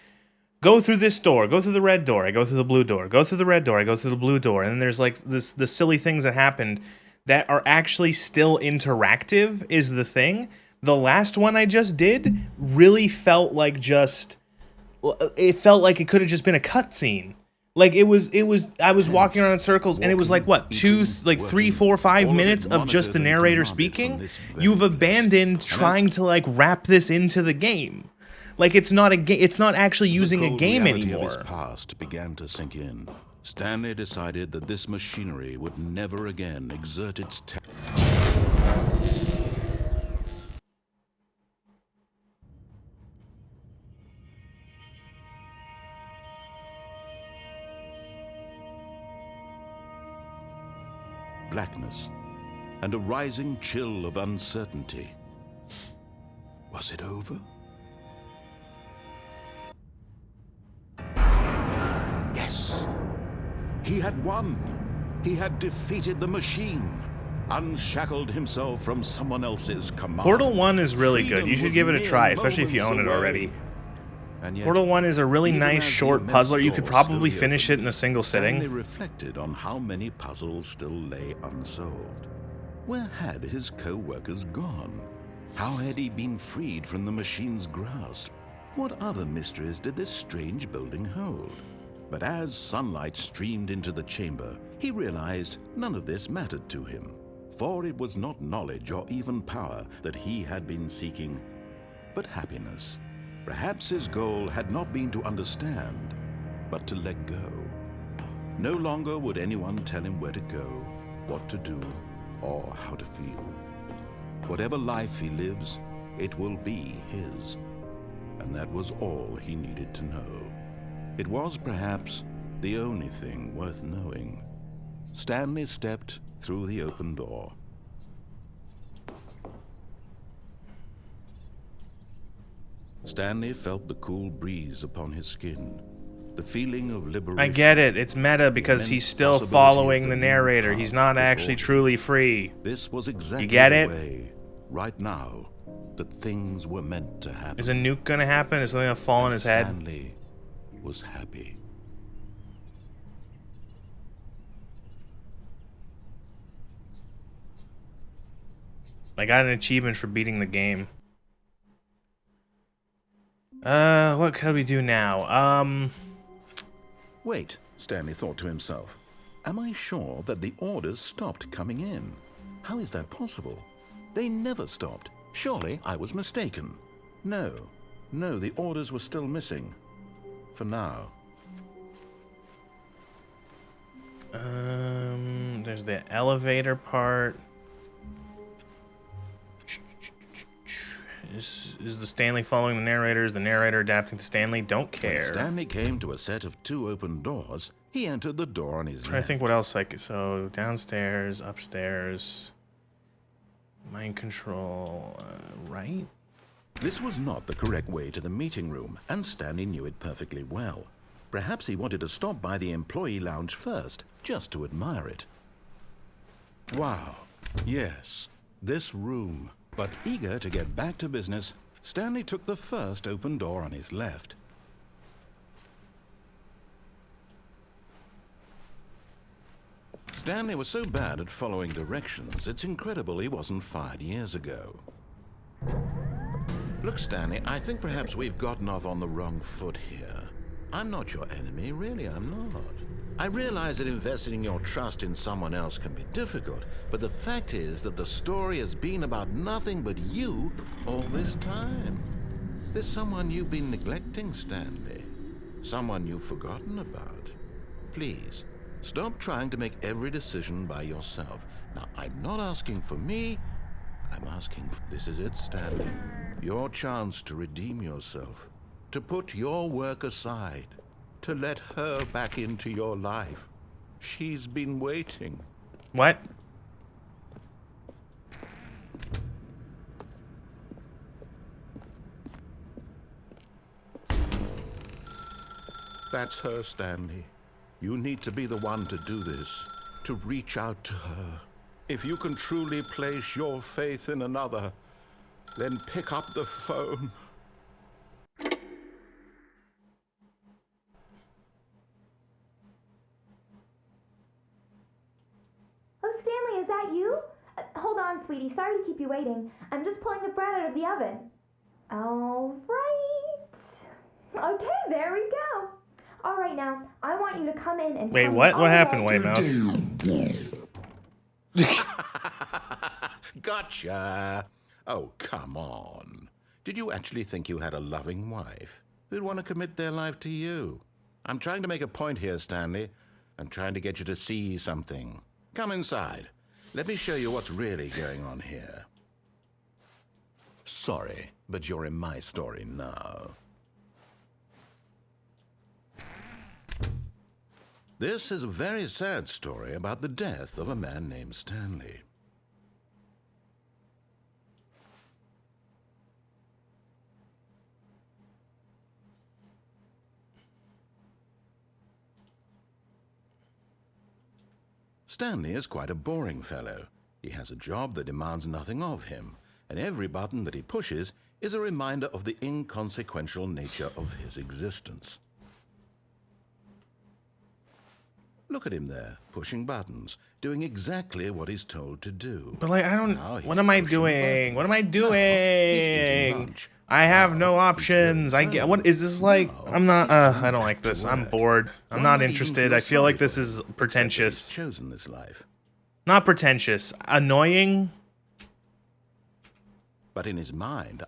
go through this door, go through the red door, I go through the blue door, go through the red door, I go through the blue door, and then there's like the silly things that happened that are actually still interactive is the thing. The last one I just did really felt like it felt like it could have just been a cutscene. Like I was walking around in circles, and it was like what, 3, 4, 5 minutes of just the narrator speaking. You've abandoned trying to like wrap this into the game. Like it's not actually using a game anymore. Of his past began to sink in. Stanley decided that this machinery would never again exert its blackness and a rising chill of uncertainty. Was it over? Yes. He had won. He had defeated the machine, unshackled himself from someone else's command. Portal 1 is really good. You should give it a try, especially if you own it already. Portal 1 is a really nice short puzzler. You could probably finish it in a single sitting. Stanley reflected on how many puzzles still lay unsolved. Where had his co-workers gone? How had he been freed from the machine's grasp? What other mysteries did this strange building hold? But as sunlight streamed into the chamber, he realized none of this mattered to him, for it was not knowledge or even power that he had been seeking, but happiness. Perhaps his goal had not been to understand, but to let go. No longer would anyone tell him where to go, what to do, or how to feel. Whatever life he lives, it will be his. And that was all he needed to know. It was perhaps the only thing worth knowing. Stanley stepped through the open door. Stanley felt the cool breeze upon his skin. The feeling of liberation. I get it. It's meta because he's still following the narrator. He's not actually truly free. This was exactly you get the it? way, right now, that things were meant to happen. Is a nuke gonna happen? Is something gonna fall on his head? Stanley was happy. I got an achievement for beating the game. What can we do now? Wait, Stanley thought to himself. Am I sure that the orders stopped coming in? How is that possible? They never stopped. Surely I was mistaken. No, the orders were still missing. For now. There's the elevator part. Is the Stanley following the narrator? Is the narrator adapting to Stanley? Don't care. When Stanley came to a set of 2 open doors, he entered the door on his left. I think what else so downstairs, upstairs, mind control, right? This was not the correct way to the meeting room, and Stanley knew it perfectly well. Perhaps he wanted to stop by the employee lounge first, just to admire it. Wow, yes, this room. But eager to get back to business, Stanley took the first open door on his left. Stanley was so bad at following directions, it's incredible he wasn't fired years ago. Look, Stanley, I think perhaps we've gotten off on the wrong foot here. I'm not your enemy, really, I'm not. I realize that investing your trust in someone else can be difficult, but the fact is that the story has been about nothing but you all this time. There's someone you've been neglecting, Stanley. Someone you've forgotten about. Please, stop trying to make every decision by yourself. Now, I'm not asking for me. I'm asking, this is it, Stanley. Your chance to redeem yourself. To put your work aside. To let her back into your life. She's been waiting. What? That's her, Stanley. You need to be the one to do this. To reach out to her. If you can truly place your faith in another, then pick up the phone. Is that you? Hold on, sweetie. Sorry to keep you waiting. I'm just pulling the bread out of the oven. All right. Okay, there we go. All right, now, I want you to come in and... Wait, what? What happened, White Mouse? Gotcha. Oh, come on. Did you actually think you had a loving wife who'd want to commit their life to you? I'm trying to make a point here, Stanley. I'm trying to get you to see something. Come inside. Let me show you what's really going on here. Sorry, but you're in my story now. This is a very sad story about the death of a man named Stanley. Stanley is quite a boring fellow. He has a job that demands nothing of him, and every button that he pushes is a reminder of the inconsequential nature of his existence. Look at him there, pushing buttons, doing exactly what he's told to do. But like, I don't. Now What he's am I pushing a doing? button. What am I Now he's getting doing? lunch. I have Now no he's options. going I get. home. What is this like? Now I'm not. he's coming I don't back like to this. I'm work. bored. I'm One not might even interested. feel I feel like sorry this for is him, except that pretentious. he's chosen this life. Not pretentious. Annoying. But in his mind,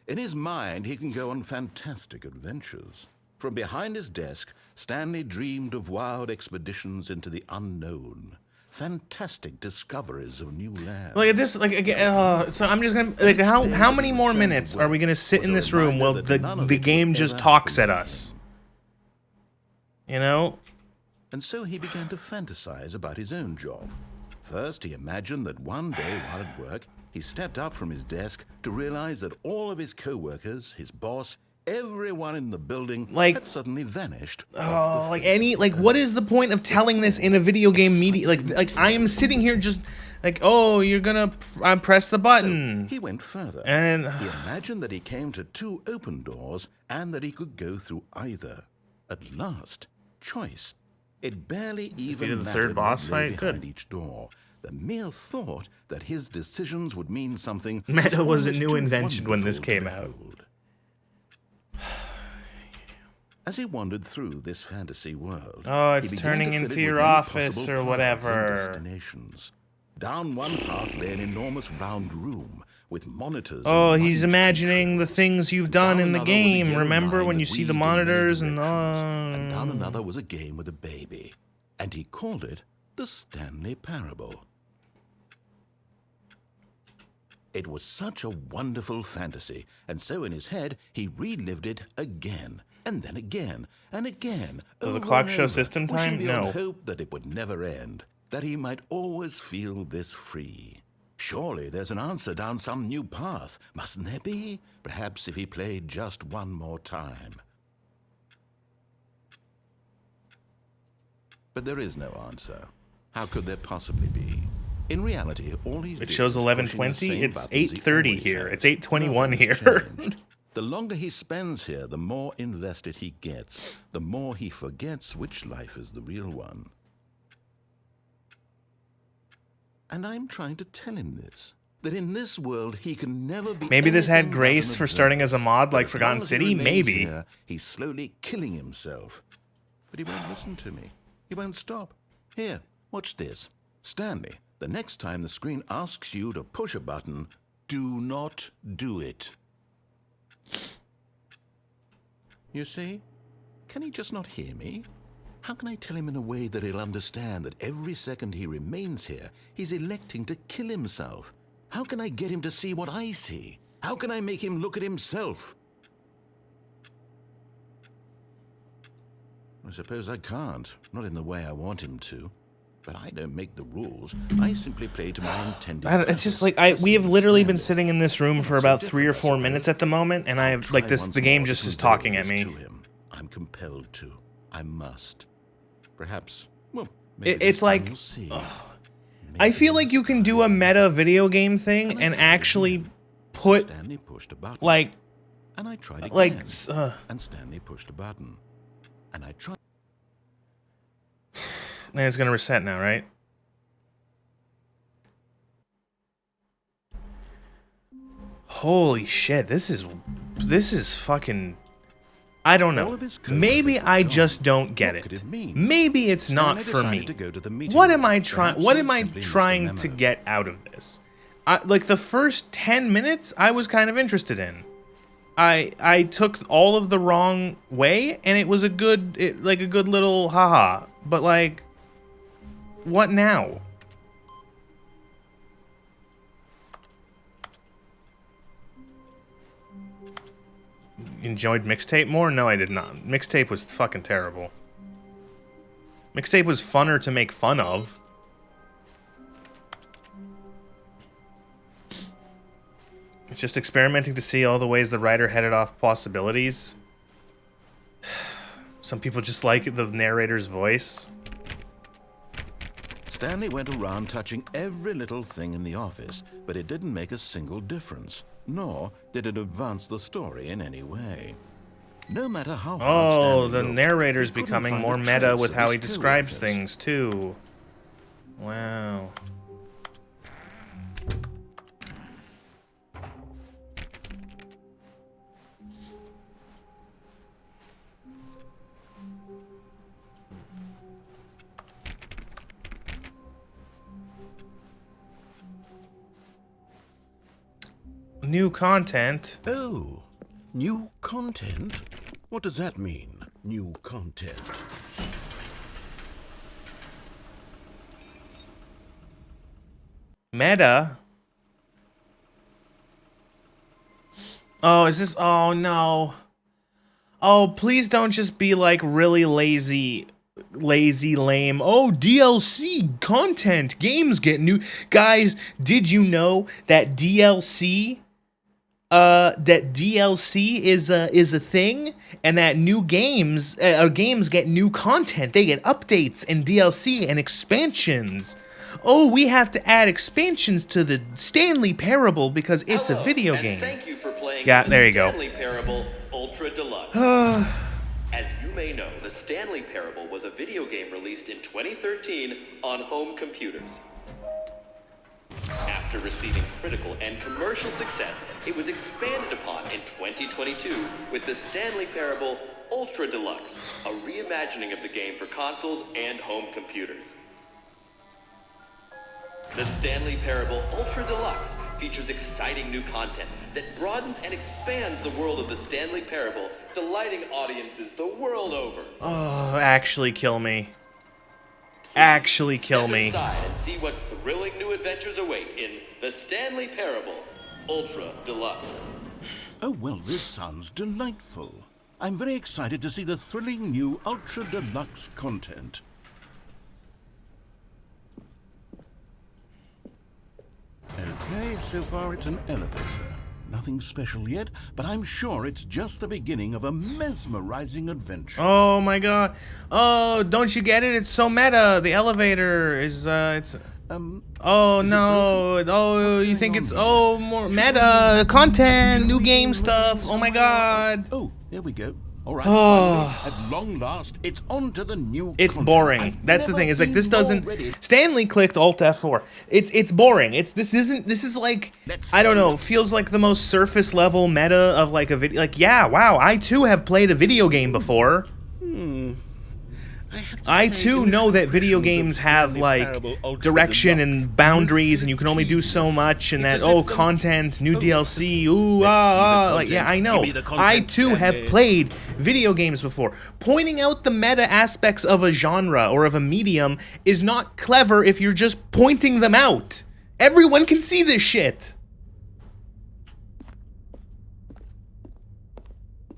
in his mind, he can go on fantastic adventures. From behind his desk, Stanley dreamed of wild expeditions into the unknown, fantastic discoveries of new lands. Like this, like again. So I'm just gonna like how many more minutes are we gonna sit in this room while the game just talks at us? You know. And so he began to fantasize about his own job. First, he imagined that one day while at work, he stepped up from his desk to realize that all of his co-workers, his boss, everyone in the building had suddenly vanished. Oh, like what is the point of telling this in a video game media? Like I am sitting here just like, oh, you're gonna press the button. So he went further. And he imagined that he came to 2 open doors and that he could go through either. At last, choice. It barely even the third boss what lay fight. behind Good. each door. The mere thought that his decisions would mean something. Meta was a almost new too invention when this wonderful to came out. behold. As he wandered through this fantasy world, Oh, he it's began turning to fill into it your with many office possible or paths whatever. and destinations. Down one path lay an enormous round room with monitors. Oh, and he's mind imagining the controls. things you've done Down in the another was a game. yellow Remember line when that you see the weaved in many monitors and directions. And down another was a game with a baby, and he called it the Stanley Parable. It was such a wonderful fantasy, and so in his head he relived it again, and then again, and again. Does the over clock and show over, system wishing time? beyond No. hope that it would never end, that he might always feel this free. Surely there's an answer down some new path, mustn't there be? Perhaps if he played just one more time. But there is no answer. How could there possibly be? In reality, all he's It doing shows is pushing the 11:20. same It's buttons he 8:30 always here. has. It's 8:21 Nothing's here. changed. The longer he spends here, the more invested he gets, the more he forgets which life is the real one. And I'm trying to tell him this, that in this world he can never be. Maybe this had anything but grace an for starting as a mod But like as Forgotten long as he City. remains Maybe. here, he's slowly killing himself. But he won't listen to me. He won't stop. Here, watch this. Stanley, the next time the screen asks you to push a button, do not do it. You see? Can he just not hear me? How can I tell him in a way that he'll understand that every second he remains here, he's electing to kill himself? How can I get him to see what I see? How can I make him look at himself? I suppose I can't, not in the way I want him to. But I don't make the rules. I simply play to my intended It's just purpose. like we have literally been Standard. sitting in this room for about 3 or 4 minutes at the moment, and I have like this. Once The game more to just is convey talking at this me. to him. I'm compelled to. I must. Perhaps. Well, maybe It's this time like you'll see. I feel like you can do a meta video game thing and actually put Stanley pushed a button. like And I tried again. like And Stanley pushed a button. And I tried. and it's gonna reset now, right? Holy shit, this is fucking I don't All know. of his coworkers Maybe were I gone. just don't get What could it. it mean? Maybe it's not Stanley for me. decided to go to the meeting What room. am I trying? Perhaps What he am I simply missed a trying memo. to get out of this? Like the first 10 minutes, I was kind of interested in. I took all of the wrong way, and it was a good little haha. But like, what now? Enjoyed Mixtape more? No, I did not. Mixtape was fucking terrible. Mixtape was funner to make fun of. It's just experimenting to see all the ways the writer headed off possibilities. Some people just like the narrator's voice. Stanley went around touching every little thing in the office, but it didn't make a single difference, nor did it advance the story in any way. No matter how hard Oh, Stanley the looked, narrator's he couldn't becoming find more a meta trace with of how his he describes co-workers. things, too. Wow. New content? Oh, new content? What does that mean, new content? Meta? Oh, is this... Oh, no. Oh, please don't just be, like, really lazy, lame. Oh, DLC content. Games get new... Guys, did you know that DLC... that DLC is a thing, and that new games get new content. They get updates and DLC and expansions. Oh, we have to add expansions to the Stanley Parable because it's a video game. Thank you for playing Yeah, the there you go. Stanley Parable Ultra Deluxe. As you may know, the Stanley Parable was a video game released in 2013 on home computers. After receiving critical and commercial success, it was expanded upon in 2022 with the Stanley Parable Ultra Deluxe, a reimagining of the game for consoles and home computers. The Stanley Parable Ultra Deluxe features exciting new content that broadens and expands the world of the Stanley Parable, delighting audiences the world over. Oh, actually kill me. Actually kill me. Step inside and see what thrilling new adventures await in the Stanley Parable Ultra Deluxe. Oh, well, this sounds delightful. I'm very excited to see the thrilling new Ultra Deluxe content. Okay, so far it's an elevator. Nothing special yet, but I'm sure it's just the beginning of a mesmerizing adventure. Oh my god. Oh, don't you get it? It's so meta. The elevator is it's oh no. Oh, you think it's more meta content, new game stuff. Oh my god. Oh, there we go. All right, finally, at long last, it's on to the new It's content. boring. That's the thing. It's like this doesn't. Stanley clicked Alt F4. It's boring. This is like I don't know. Feels like the most surface level meta of like a video. Like yeah, wow. I too have played a video game before. I too know that video games have like direction and boundaries, and you can only do so much, and that content, new DLC, like yeah, I know. I too have played video games before. Pointing out the meta aspects of a genre or of a medium is not clever if you're just pointing them out. Everyone can see this shit.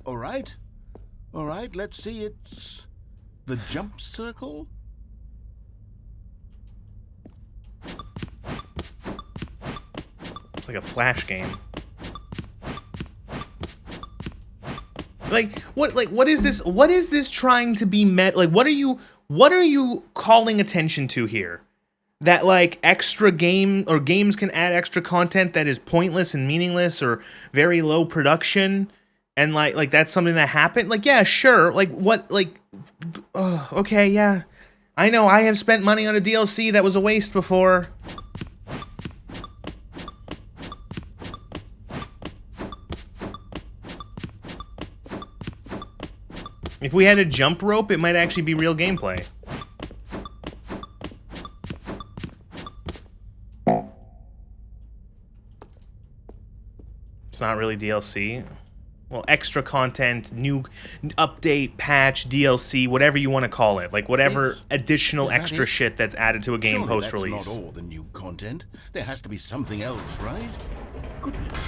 All right, let's see. It's the jump circle? It's like a Flash game. What is this? What is this trying to be met? Like, what are you calling attention to here? That like extra game or games can add extra content that is pointless and meaningless or very low production, and like that's something that happened? Like, yeah, sure. Like what? Like, okay, yeah. I know I have spent money on a DLC that was a waste before. If we had a jump rope, it might actually be real gameplay. It's not really DLC. Well, extra content, new update, patch, DLC, whatever you want to call it. Like, whatever additional extra shit that's added to a game post-release. That's not all the new content. There has to be something else, right? Goodness.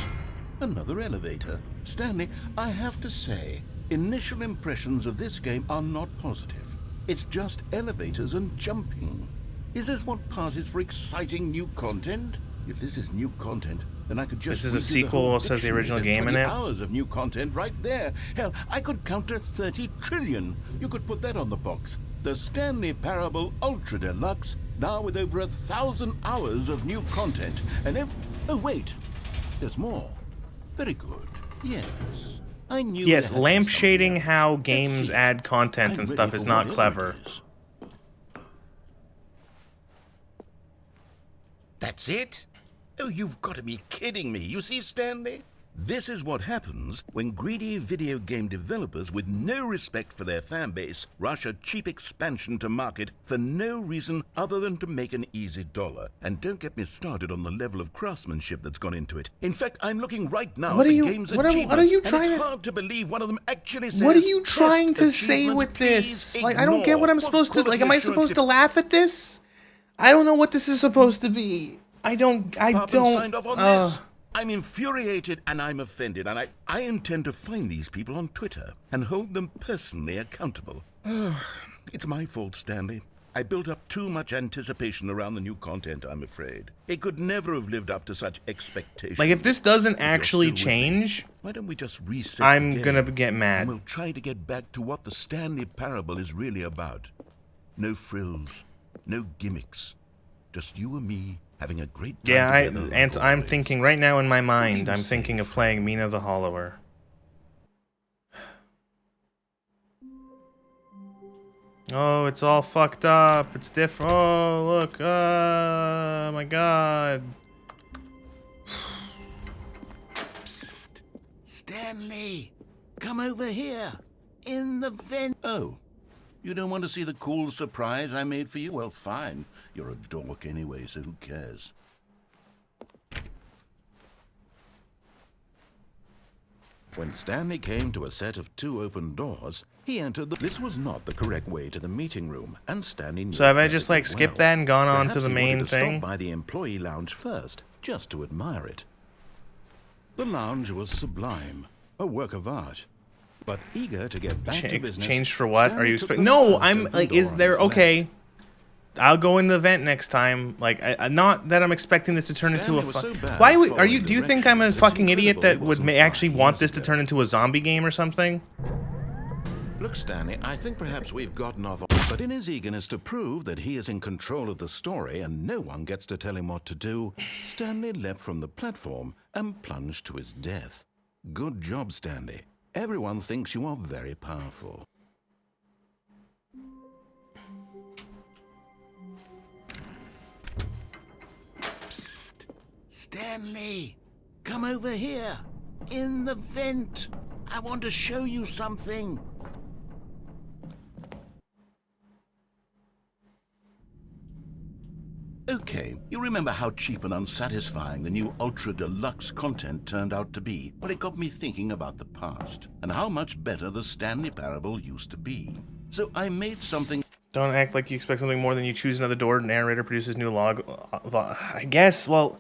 Another elevator. Stanley, I have to say, initial impressions of this game are not positive. It's just elevators and jumping. Is this what passes for exciting new content? If this is new content, then I could just... This is a sequel, says the original game in it. Hours of new content right there. Hell, I could counter 30 trillion. You could put that on the box. The Stanley Parable Ultra Deluxe, now with over 1,000 hours of new content. And oh wait, there's more. Very good. Yes. I knew Yes, there had to be lampshading something how else. Let's games see it. add content I'm and ready stuff for is not whatever it clever. is. That's it? Oh, you've got to be kidding me. You see, Stanley? This is what happens when greedy video game developers with no respect for their fan base rush a cheap expansion to market for no reason other than to make an easy dollar. And don't get me started on the level of craftsmanship that's gone into it. In fact, I'm looking right now at the game's achievements, what are you and trying it's to... hard to believe one of them actually says, What are you trying "Test to say achievement, with please this? Like, I don't get what I'm ignore." supposed to... Like, am I quality supposed to assurance laugh at this? I don't know what this is supposed to be. I don't... department signed off on this? I'm infuriated and I'm offended, and I intend to find these people on Twitter and hold them personally accountable. It's my fault, Stanley. I built up too much anticipation around the new content, I'm afraid. It could never have lived up to such expectations. Like, if this doesn't If you're actually still with me, change, why don't we just reset I'm the game, gonna get mad. and we'll try to get back to what the Stanley Parable is really about. No frills, no gimmicks. Just you and me having a great time yeah, together. and like I'm always. thinking right now in my mind, you I'm thinking of safe? playing Mina the Hollower. Oh, it's all fucked up. It's different. Oh, look. My God. Psst. Stanley, come over here. In the vent. Oh, you don't want to see the cool surprise I made for you? Well, fine. You're a dork anyway, so who cares? When Stanley came to a set of 2 open doors, he entered the... This was not the correct way to the meeting room, and Stanley knew So have I it just, perfectly like, skipped well. that and gone on to Perhaps the he main wanted to thing? stop by the employee lounge first, just to admire it. The lounge was sublime, a work of art. But eager to get back to business... Changed for what? Stanley Are you took expecting? the No, first I'm open like, door is on there... his Okay. left. I'll go in the vent next time. Like, not that I'm expecting this to turn into a... Stanley was so bad Why at would... Are you... following Do you think I'm a directions, it's fucking idiot that incredible it would wasn't actually 5 want years this to ago. turn into a zombie game or something? Look, Stanley, I think perhaps we've gotten off... But in his eagerness to prove that he is in control of the story and no one gets to tell him what to do, Stanley leapt from the platform and plunged to his death. Good job, Stanley. Everyone thinks you are very powerful. Psst. Stanley, come over here. In the vent. I want to show you something. Okay, you remember how cheap and unsatisfying the new Ultra Deluxe content turned out to be? Well, it got me thinking about the past and how much better the Stanley Parable used to be. So I made something... Don't act like you expect something more than you choose another door. Narrator produces new log. I guess, well...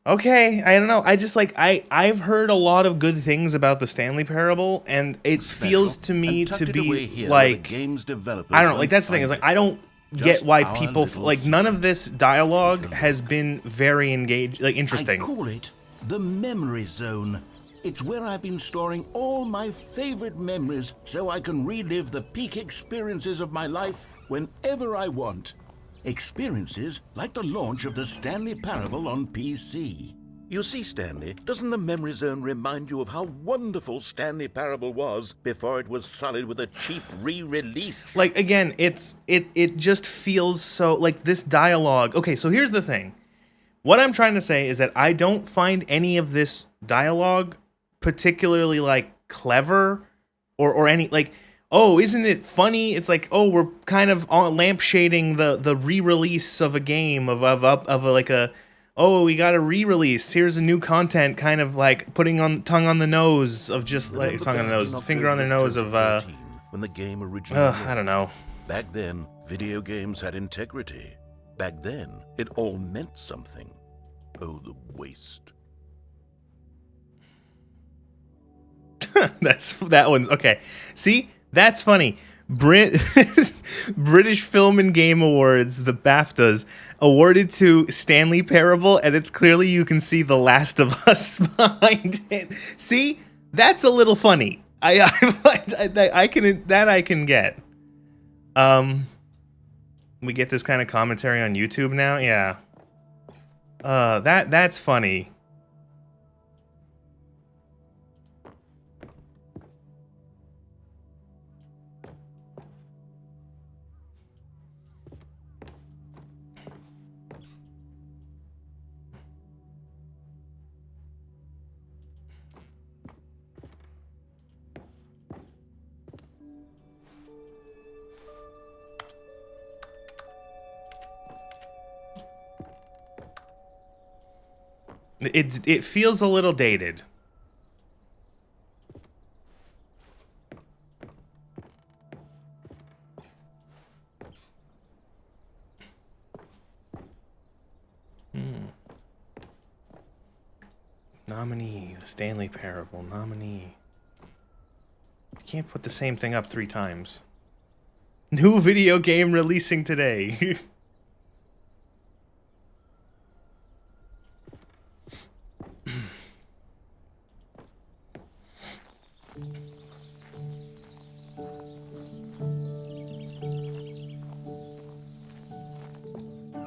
Okay, I don't know. I just, like, I've heard a lot of good things about the Stanley Parable, and it feels to me to be, like... I don't know, like, that's the thing. Is like, I don't get why people... Like, none of this dialogue has been very engaged, like, interesting. I call it the memory zone. It's where I've been storing all my favorite memories so I can relive the peak experiences of my life whenever I want. Experiences like the launch of the Stanley Parable on PC. You see, Stanley, doesn't the memory zone remind you of how wonderful Stanley Parable was before it was sullied with a cheap re-release? Like, again, it just feels so... Like, this dialogue... Okay, so here's the thing. What I'm trying to say is that I don't find any of this dialogue particularly, like, clever or any... Like... Oh, isn't it funny? It's like, oh, we're kind of lampshading the re-release of a game of like a, oh, we got a re-release. Here's a new content, kind of like putting on tongue on the nose of just like tongue on the nose, finger on their nose of when the game originally I don't know. Back then, video games had integrity. Back then, it all meant something. Oh, the waste. That one's okay. See? That's funny. British Film and Game Awards, the BAFTAs, awarded to Stanley Parable, and it's clearly you can see The Last of Us behind it. See? That's a little funny. I can get. We get this kind of commentary on YouTube now? Yeah. That's funny. It feels a little dated. Nominee, the Stanley Parable, nominee. You can't put the same thing up 3 times. New video game releasing today.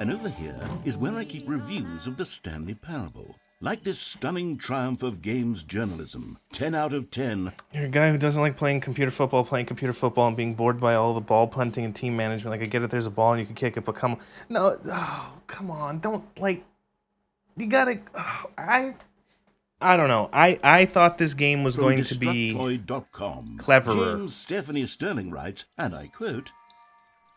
And over here is where I keep reviews of the Stanley Parable. Like this stunning triumph of games journalism. 10 out of 10. You're a guy who doesn't like playing computer football and being bored by all the ball punting and team management. Like, I get it, there's a ball and you can kick it, but come on. No, oh, come on. Don't, like, you gotta, oh, I don't know. I thought this game was going to be cleverer. James Stephanie Sterling writes, and I quote,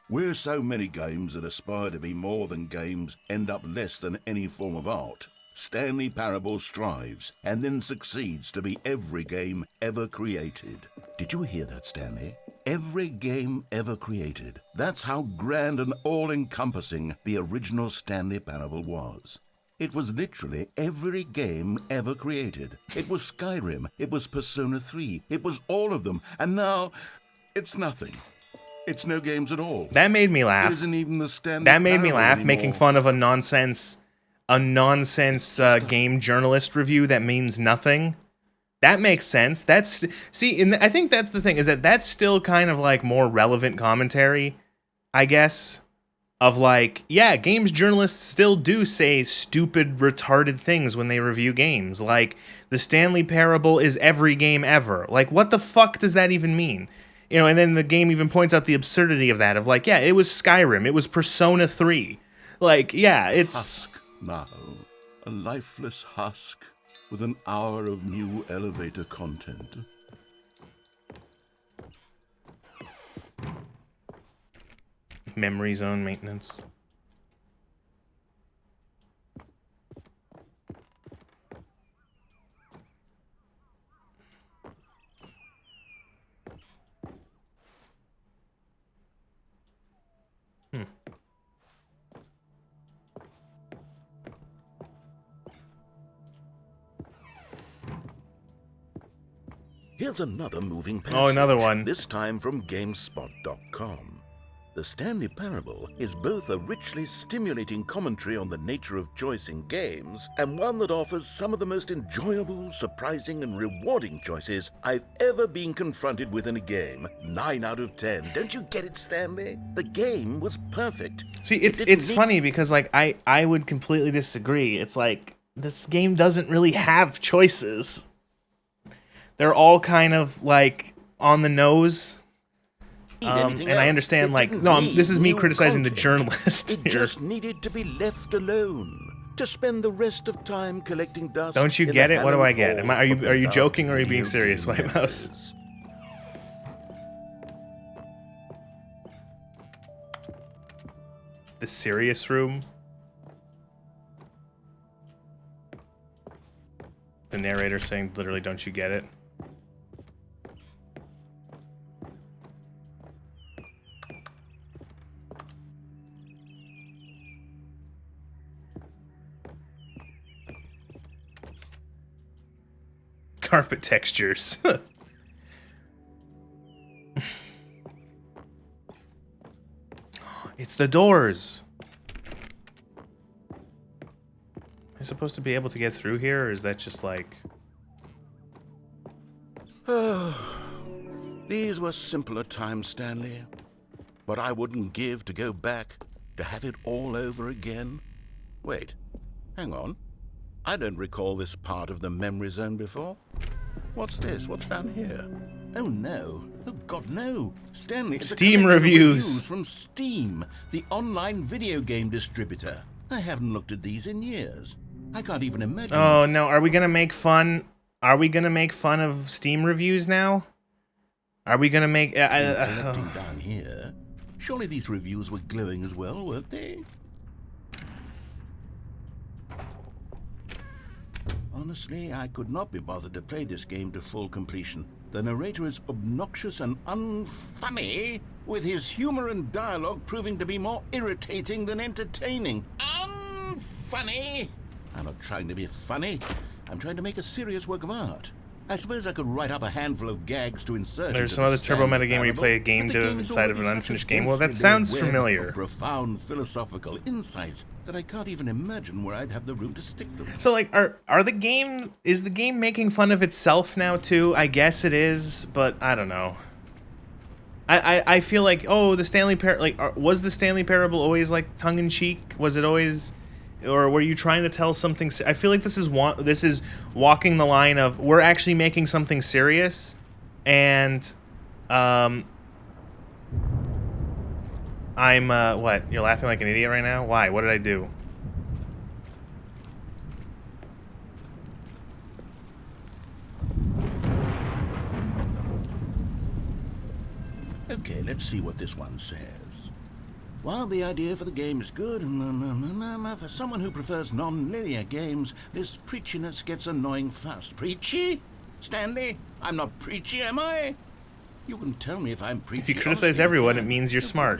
"Where so many games that aspire to be more than games end up less than any form of art, Stanley Parable strives and then succeeds to be every game ever created." Did you hear that, Stanley? Every game ever created. That's how grand and all-encompassing the original Stanley Parable was. It was literally every game ever created. It was Skyrim, it was Persona 3, it was all of them, and now it's nothing. It's no games at all. That made me laugh. It isn't even the Stanley That made me Parable laugh, anymore. making fun of a nonsense game journalist review that means nothing. That makes sense. I think that's the thing, is that's still kind of like more relevant commentary, I guess, of like, yeah, games journalists still do say stupid, retarded things when they review games. Like, the Stanley Parable is every game ever. Like, what the fuck does that even mean? You know, and then the game even points out the absurdity of that, of like, yeah, it was Skyrim, it was Persona 3. Like, yeah, it's... Husk now, a lifeless husk with an hour of new elevator content. Memory zone maintenance. Here's another moving passage. Oh, another one. This time from GameSpot.com. The Stanley Parable is both a richly stimulating commentary on the nature of choice in games, and one that offers some of the most enjoyable, surprising, and rewarding choices I've ever been confronted with in a game. 9 out of 10. Don't you get it, Stanley? The game was perfect. See, it's funny because, like, I would completely disagree. It's like, this game doesn't really have choices. They're all kind of, like, on the nose. And I understand, like, no, this is me criticizing the journalist. It just needed to be left alone. To spend the rest of time collecting dust. Don't you get it? What do I get? Are you joking or are you being serious, White Mouse? The serious room? The narrator saying, literally, don't you get it? Carpet textures. It's the doors. Am I supposed to be able to get through here, or is that just like... These were simpler times, Stanley. But I wouldn't give to go back, to have it all over again. Wait, hang on. I don't recall this part of the memory zone before. What's this? What's down here? Oh no. Oh God, no. Stanley, it's Steam a collection of reviews from Steam, the online video game distributor. I haven't looked at these in years. I can't even imagine. Oh no, are we gonna make fun? Are we gonna make fun of Steam reviews now? Are we gonna make... collecting down here. Surely these reviews were glowing as well, weren't they? Honestly, I could not be bothered to play this game to full completion. The narrator is obnoxious and unfunny, with his humor and dialogue proving to be more irritating than entertaining. Unfunny? I'm not trying to be funny. I'm trying to make a serious work of art. I suppose I could write up a handful of gags to insert. There's some other turbo meta game where you play a game inside of an unfinished game. Well, that sounds familiar. Profound philosophical insights that I can't even imagine where I'd have the room to stick them. So, like, is the game making fun of itself now too? I guess it is, but I don't know. I feel like, oh, the Stanley was the Stanley Parable always like tongue in cheek? Was it always? Or were you trying to tell something? I feel like this is walking the line of we're actually making something serious, and I'm what? You're laughing like an idiot right now? Why? What did I do? Okay, let's see what this one says. While the idea for the game is good, for someone who prefers non-linear games, this preachiness gets annoying fast. Preachy? Stanley? I'm not preachy, am I? You can tell me if I'm preachy. If you criticize everyone, it means you're smart.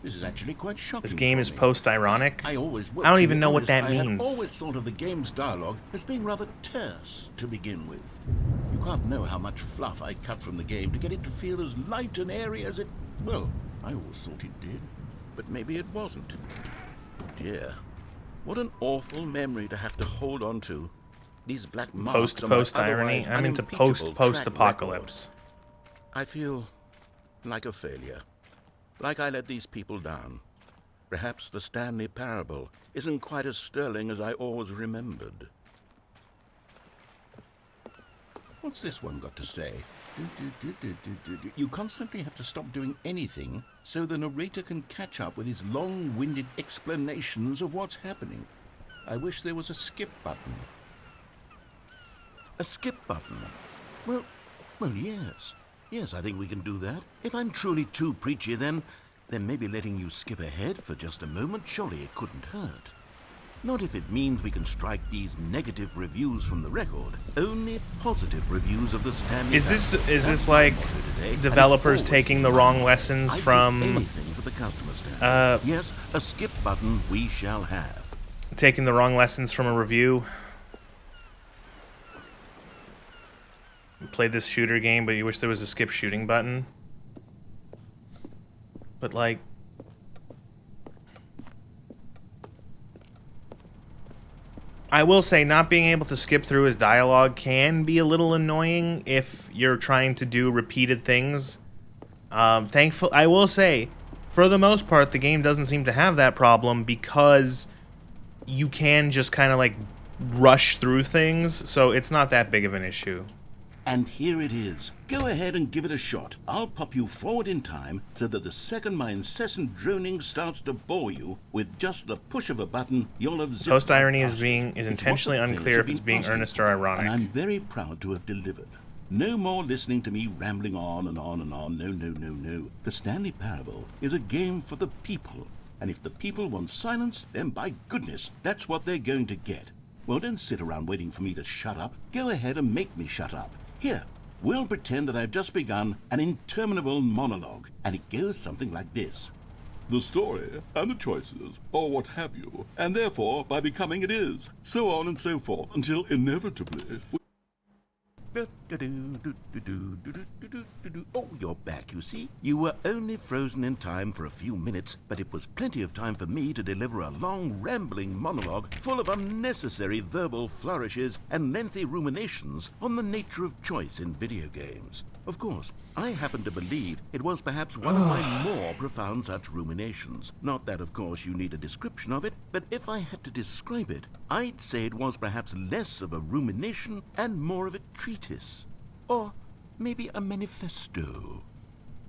This is actually quite shocking. This game is post-ironic. I don't even know what that means. I always thought of the game's dialogue as being rather terse to begin with. You can't know how much fluff I cut from the game to get it to feel as light and airy as it... Well, I always thought it did. But maybe it wasn't. Dear, what an awful memory to have to hold on to. These black marks post-irony. I'm into post-apocalypse. I feel like a failure. Like I let these people down. Perhaps the Stanley Parable isn't quite as sterling as I always remembered. What's this one got to say? You constantly have to stop doing anything so the narrator can catch up with his long-winded explanations of what's happening. I wish there was a skip button. A skip button? Well, yes. Yes, I think we can do that. If I'm truly too preachy, then maybe letting you skip ahead for just a moment, surely it couldn't hurt. Not if it means we can strike these negative reviews from the record. Only positive reviews of the Stanley. Is this like developers taking the wrong lessons from anything for the customer stand? Yes, a skip button we shall have. Taking the wrong lessons from a review? Play this shooter game, but you wish there was a skip shooting button? But like, I will say, not being able to skip through his dialogue can be a little annoying if you're trying to do repeated things. I will say, for the most part, the game doesn't seem to have that problem because you can just kind of like rush through things, so it's not that big of an issue. And here it is. Go ahead and give it a shot. I'll pop you forward in time so that the second my incessant droning starts to bore you, with just the push of a button, you'll have zipped. Post-irony is intentionally unclear if it's being earnest or ironic. And I'm very proud to have delivered. No more listening to me rambling on and on and on. No. The Stanley Parable is a game for the people. And if the people want silence, then by goodness, that's what they're going to get. Well, don't sit around waiting for me to shut up. Go ahead and make me shut up. Here, we'll pretend that I've just begun an interminable monologue, and it goes something like this. The story, and the choices, or what have you, and therefore, by becoming it is, so on and so forth, until inevitably... Oh, you're back, you see. You were only frozen in time for a few minutes, but it was plenty of time for me to deliver a long, rambling monologue full of unnecessary verbal flourishes and lengthy ruminations on the nature of choice in video games. Of course, I happen to believe it was perhaps one of my more profound such ruminations. Not that, of course, you need a description of it, but if I had to describe it, I'd say it was perhaps less of a rumination and more of a treatise. Or maybe a manifesto.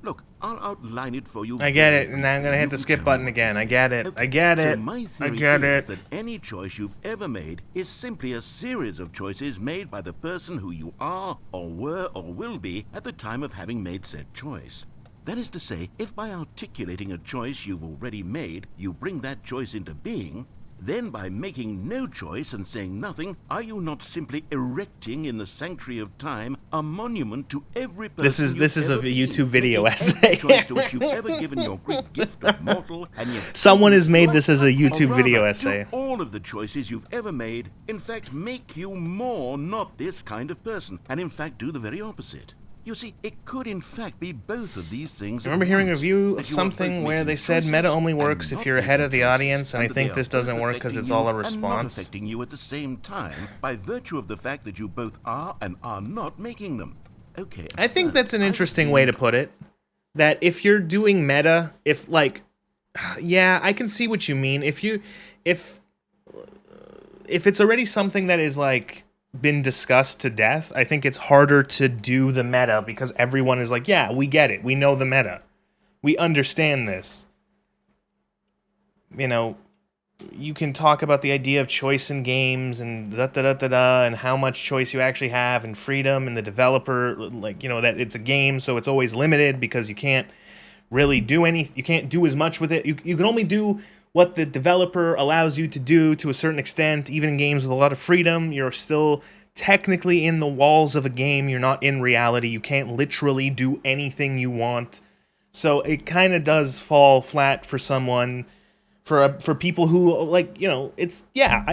Look, I'll outline it for you. I get it, and I'm gonna hit the skip button again. I get it. Okay. I get it. So my theory is that any choice you've ever made is simply a series of choices made by the person who you are, or were, or will be at the time of having made said choice. That is to say, if by articulating a choice you've already made, you bring that choice into being, Then by making no choice and saying nothing, are you not simply erecting in the sanctuary of time a monument to every person This is a ever YouTube been, video taking essay. every choice to which you've ever given your great gift of mortal, and yet Someone has made slut, this as a or YouTube rather, video do essay. all of the choices you've ever made, in fact, make you more not this kind of person, and in fact do the very opposite. You see, it could in fact be both of these things. I remember hearing a once, review of that you are both something where making they said choices meta only and works if not you're ahead making of the choices, audience, and I that think they this are both doesn't work because affecting it's all a you and not response. affecting you at the same time by virtue of the fact that you both are and are not making them. Okay. I think first, that's an I would interesting way to think- put it. That if you're doing meta, if like, yeah, I can see what you mean. If it's already something that is like been discussed to death, I think it's harder to do the meta because everyone is like, yeah, we get it. We know the meta. We understand this. You know, you can talk about the idea of choice in games and da-da-da-da-da and how much choice you actually have and freedom and the developer, like, you know, that it's a game, so it's always limited because you can't really do you can't do as much with it. You can only do what the developer allows you to do to a certain extent. Even in games with a lot of freedom, you're still technically in the walls of a game. You're not in reality. You can't literally do anything you want. So it kind of does fall flat for someone, for people who, like, you know, it's, yeah,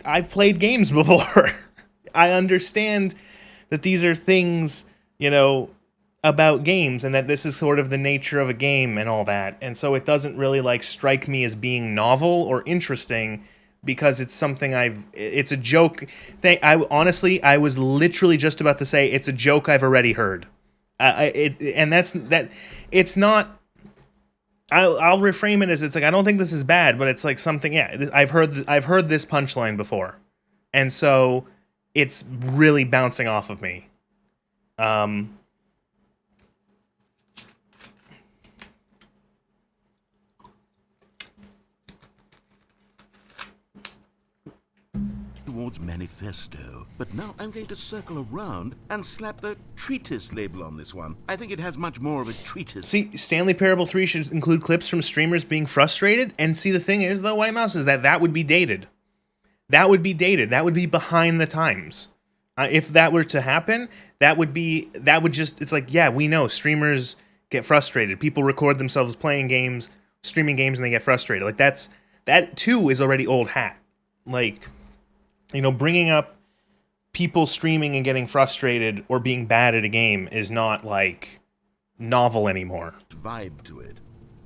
I've played games before. I understand that these are things, you know, about games, and that this is sort of the nature of a game and all that. And so it doesn't really like strike me as being novel or interesting because it's something it's a joke thing. I was literally just about to say it's a joke I've already heard. It's not. I'll reframe it as, it's like, I don't think this is bad, but it's like something. Yeah, I've heard this punchline before, and so it's really bouncing off of me. Towards manifesto, but now I'm going to circle around and slap the treatise label on this one. I think it has much more of a treatise. See, Stanley Parable 3 should include clips from streamers being frustrated, and see, the thing is, though, White Mouse, is that would be dated. That would be dated. That would be behind the times. If that were to happen, it's like, yeah, we know streamers get frustrated. People record themselves playing games, streaming games, and they get frustrated. Like, that too is already old hat. Like, you know, bringing up people streaming and getting frustrated or being bad at a game is not, like, novel anymore. Vibe to it.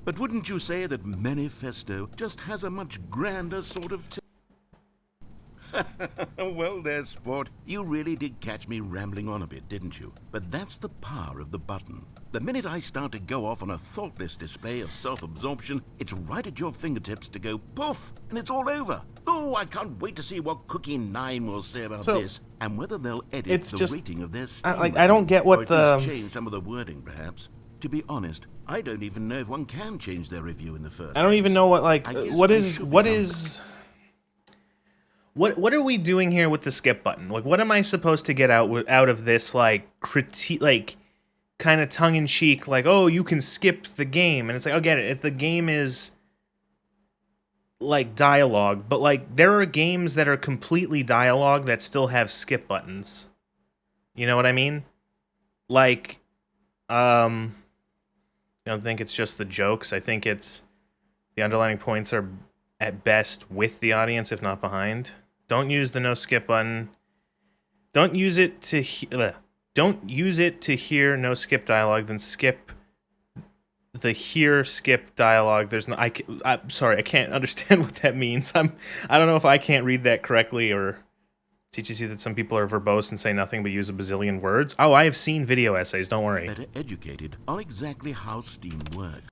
But wouldn't you say that manifesto just has a much grander sort of Well there, sport. You really did catch me rambling on a bit, didn't you? But that's the power of the button. The minute I start to go off on a thoughtless display of self-absorption, it's right at your fingertips to go poof, and it's all over. Oh, I can't wait to see what Cookie 9 will say about this, and whether they'll edit the rating of their Steam I don't get what or at least change some of the wording, perhaps. To be honest, I don't even know if one can change their review in the first I don't even know what, like, what are we doing here with the skip button? Like, what am I supposed to get out of this, like, critique, like, kind of tongue-in-cheek, like, oh, you can skip the game, and it's like, oh, get it, if the game is, like, dialogue, but, like, there are games that are completely dialogue that still have skip buttons. You know what I mean? Like, I don't think it's just the jokes. I think it's the underlying points are at best with the audience, if not behind. Don't use the no skip button. Don't use it to hear no skip dialogue. Then skip the hear skip dialogue. There's no. I'm sorry, I can't understand what that means. I don't know if I can't read that correctly, or teaches you that some people are verbose and say nothing but use a bazillion words. Oh, I have seen video essays. Don't worry. Better educated on exactly how Steam works.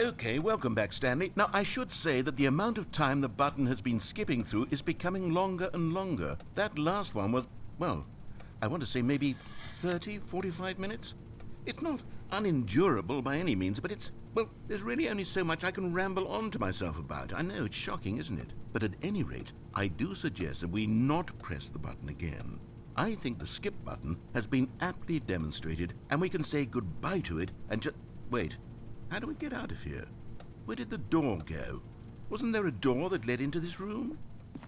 Okay, welcome back, Stanley. Now, I should say that the amount of time the button has been skipping through is becoming longer and longer. That last one was, well, I want to say maybe 30, 45 minutes? It's not unendurable by any means, but it's, well, there's really only so much I can ramble on to myself about. I know, it's shocking, isn't it? But at any rate, I do suggest that we not press the button again. I think the skip button has been aptly demonstrated, and we can say goodbye to it and just... Wait. How do we get out of here? Where did the door go? Wasn't there a door that led into this room?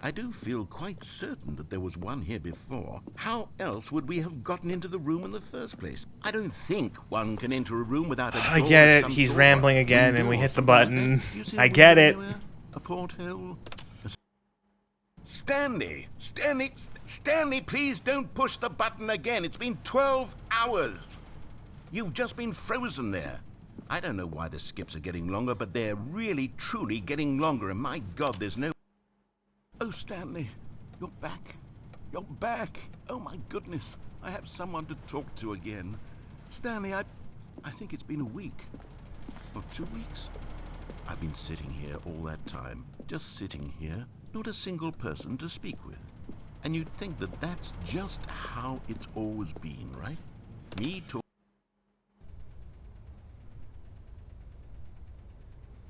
I do feel quite certain that there was one here before. How else would we have gotten into the room in the first place? I don't think one can enter a room without a door. I get of it. some He's sort, rambling again, and we window or hit the something like button. that. Do you see a I get window it. anywhere? A porthole? Stanley! Stanley! Stanley, please don't push the button again. It's been 12 hours. You've just been frozen there. I don't know why the skips are getting longer, but they're really, truly getting longer. And my God, there's no... Oh, Stanley, you're back. You're back. Oh, my goodness. I have someone to talk to again. Stanley, I think it's been a week. Or 2 weeks. I've been sitting here all that time. Just sitting here. Not a single person to speak with. And you'd think that that's just how it's always been, right? Me talking...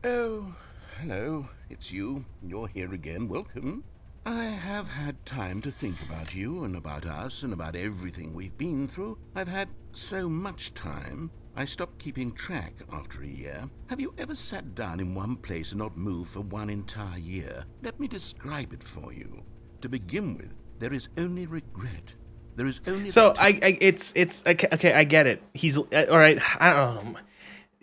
Oh, hello. It's you. You're here again. Welcome. I have had time to think about you and about us and about everything we've been through. I've had so much time. I stopped keeping track after a year. Have you ever sat down in one place and not moved for one entire year? Let me describe it for you. To begin with, there is only regret. There is only... So it's okay. I get it. He's all right. I don't know.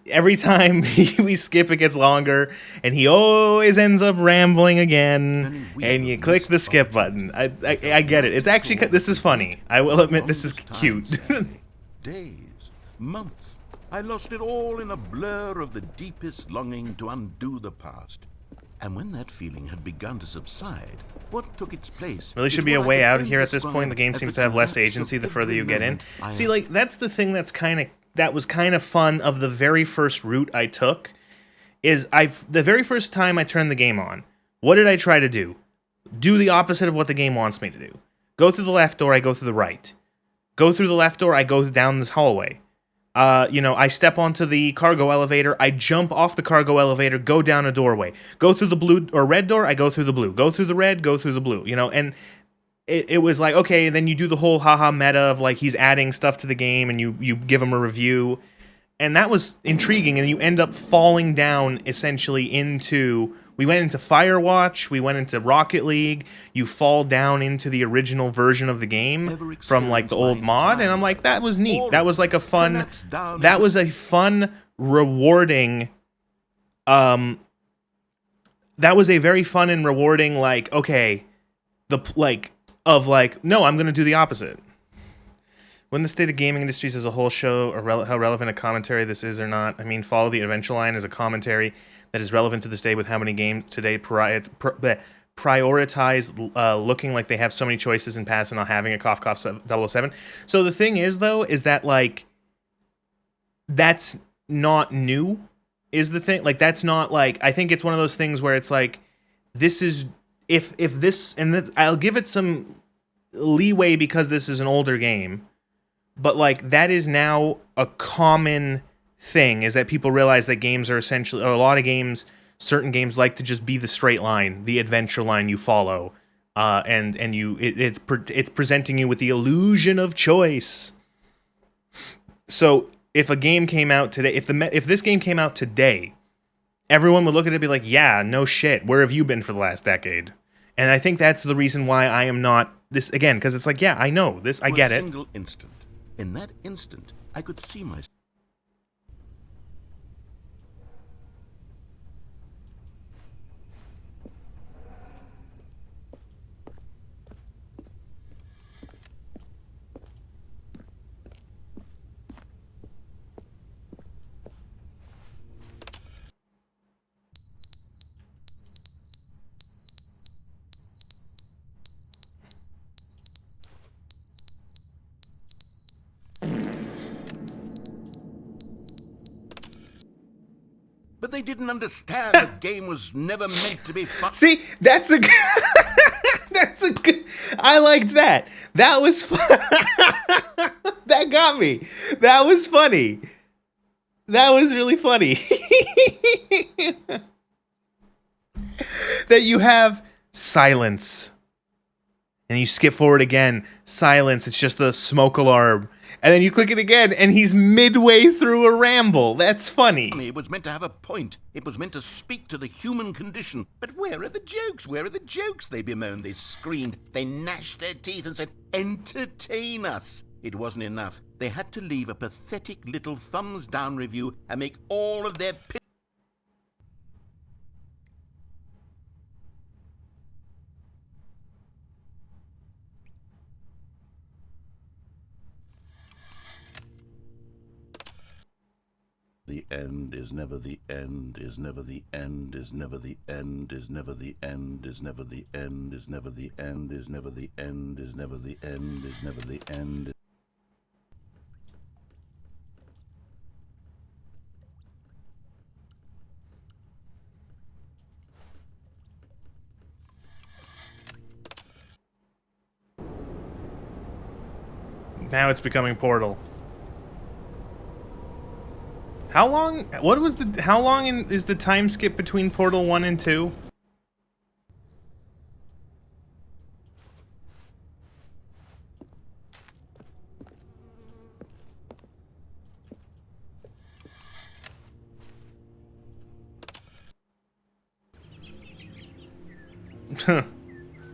Every time we skip, it gets longer, and he always ends up rambling again. And you click the skip button. I get it. It's actually, this is funny. I will admit, this is cute. Days, months. I lost it all in a blur of the deepest longing to undo the past. And when that feeling had begun to subside, what took its place? Really should be a way out here at this point. The game seems to have less agency the further you get in. See, like, that's the thing that was kind of fun of the very first route I took, is the very first time I turned the game on, what did I try to do? Do the opposite of what the game wants me to do. Go through the left door, I go through the right. Go through the left door, I go down this hallway. I step onto the cargo elevator, I jump off the cargo elevator, go down a doorway. Go through the blue or red door, I go through the blue. Go through the red, go through the blue, and it was like, okay, then you do the whole haha meta of like he's adding stuff to the game and you give him a review. And that was intriguing, and you end up falling down essentially into... We went into Firewatch, we went into Rocket League, you fall down into the original version of the game from like the old mod, and I'm like, that was neat. That was like a fun... That was a fun, rewarding... That was a very fun and rewarding, like, okay, no, I'm going to do the opposite. Wouldn't the state of gaming industries as a whole show how relevant a commentary this is or not? I mean, Follow the Adventure Line is a commentary that is relevant to this day with how many games today prioritize looking like they have so many choices and pass and not having a cough 007. So the thing is, though, is that, like, that's not new, is the thing. Like, that's not, like, I think it's one of those things where it's like, this is, if this, and this, I'll give it some leeway because this is an older game, but, like, that is now a common thing, is that people realize that games are essentially, or a lot of games, certain games like to just be the straight line, the adventure line you follow, and it's presenting you with the illusion of choice. So if a game came out today, if this game came out today, everyone would look at it and be like, yeah, no shit, where have you been for the last decade? And I think that's the reason why I am not this again, because it's like, yeah, I know this, I get it. Single instant. In that instant, I could see myself. But they didn't understand the game was never meant to be fun. See, that's a good... That's a good... I liked that. That was fun. That got me. That was funny. That was really funny. That you have silence. And you skip forward again. Silence. It's just the smoke alarm. And then you click it again, and he's midway through a ramble. That's funny. It was meant to have a point. It was meant to speak to the human condition. But where are the jokes? Where are the jokes? They bemoaned, they screamed, they gnashed their teeth and said, entertain us. It wasn't enough. They had to leave a pathetic little thumbs down review and make all of their The end is never the end, is never the end, is never the end, is never the end, is never the end, is never the end, is never the end, is never the end, is never the end. Now it's becoming Portal. How long? What was the? How long is the time skip between Portal 1 and 2?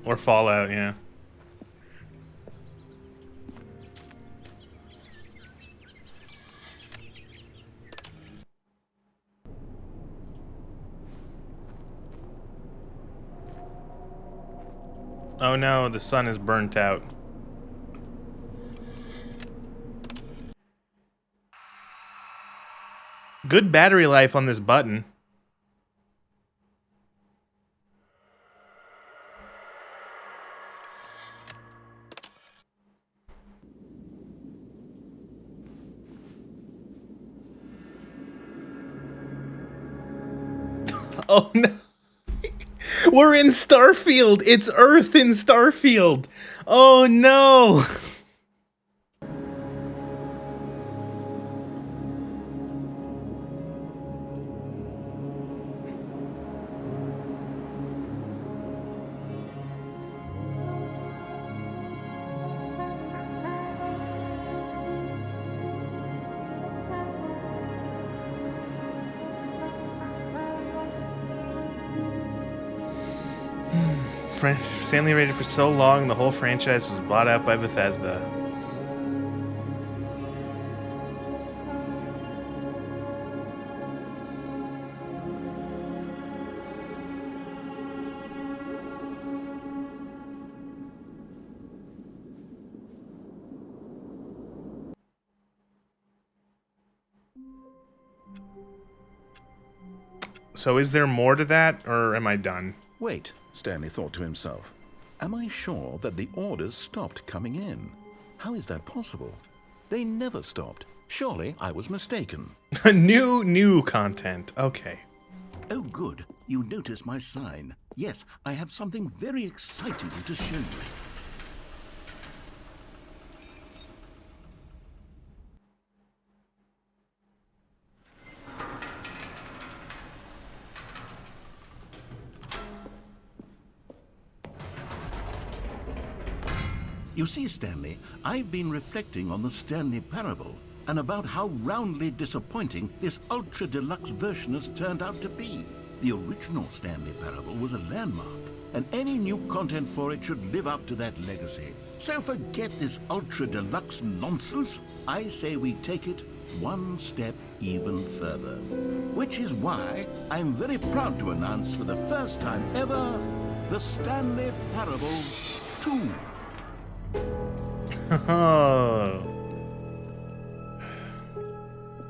Or Fallout, yeah. Oh no, the sun is burnt out. Good battery life on this button. Oh no. We're in Starfield! It's Earth in Starfield! Oh no! Stanley waited for so long, the whole franchise was bought out by Bethesda. So is there more to that, or am I done? Wait, Stanley thought to himself. Am I sure that the orders stopped coming in? How is that possible? They never stopped. Surely I was mistaken. New content. Okay. Oh, good. You noticed my sign. Yes, I have something very exciting to show you. You see, Stanley, I've been reflecting on the Stanley Parable and about how roundly disappointing this Ultra Deluxe version has turned out to be. The original Stanley Parable was a landmark, and any new content for it should live up to that legacy. So forget this Ultra Deluxe nonsense. I say we take it one step even further. Which is why I'm very proud to announce for the first time ever, the Stanley Parable 2.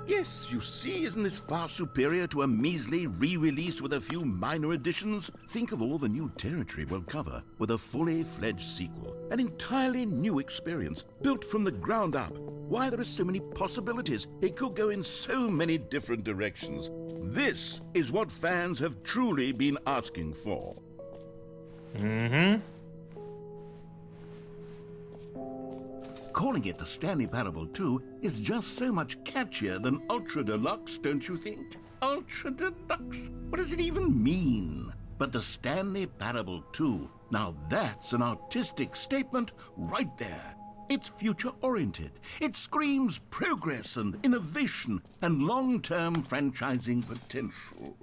Yes, you see, isn't this far superior to a measly re-release with a few minor additions? Think of all the new territory we'll cover with a fully fledged sequel. An entirely new experience, built from the ground up. Why, there are so many possibilities. It could go in so many different directions. This is what fans have truly been asking for. Mm-hmm. Calling it the Stanley Parable 2 is just so much catchier than Ultra Deluxe, don't you think? Ultra Deluxe? What does it even mean? But the Stanley Parable 2, now that's an artistic statement right there. It's future-oriented. It screams progress and innovation and long-term franchising potential.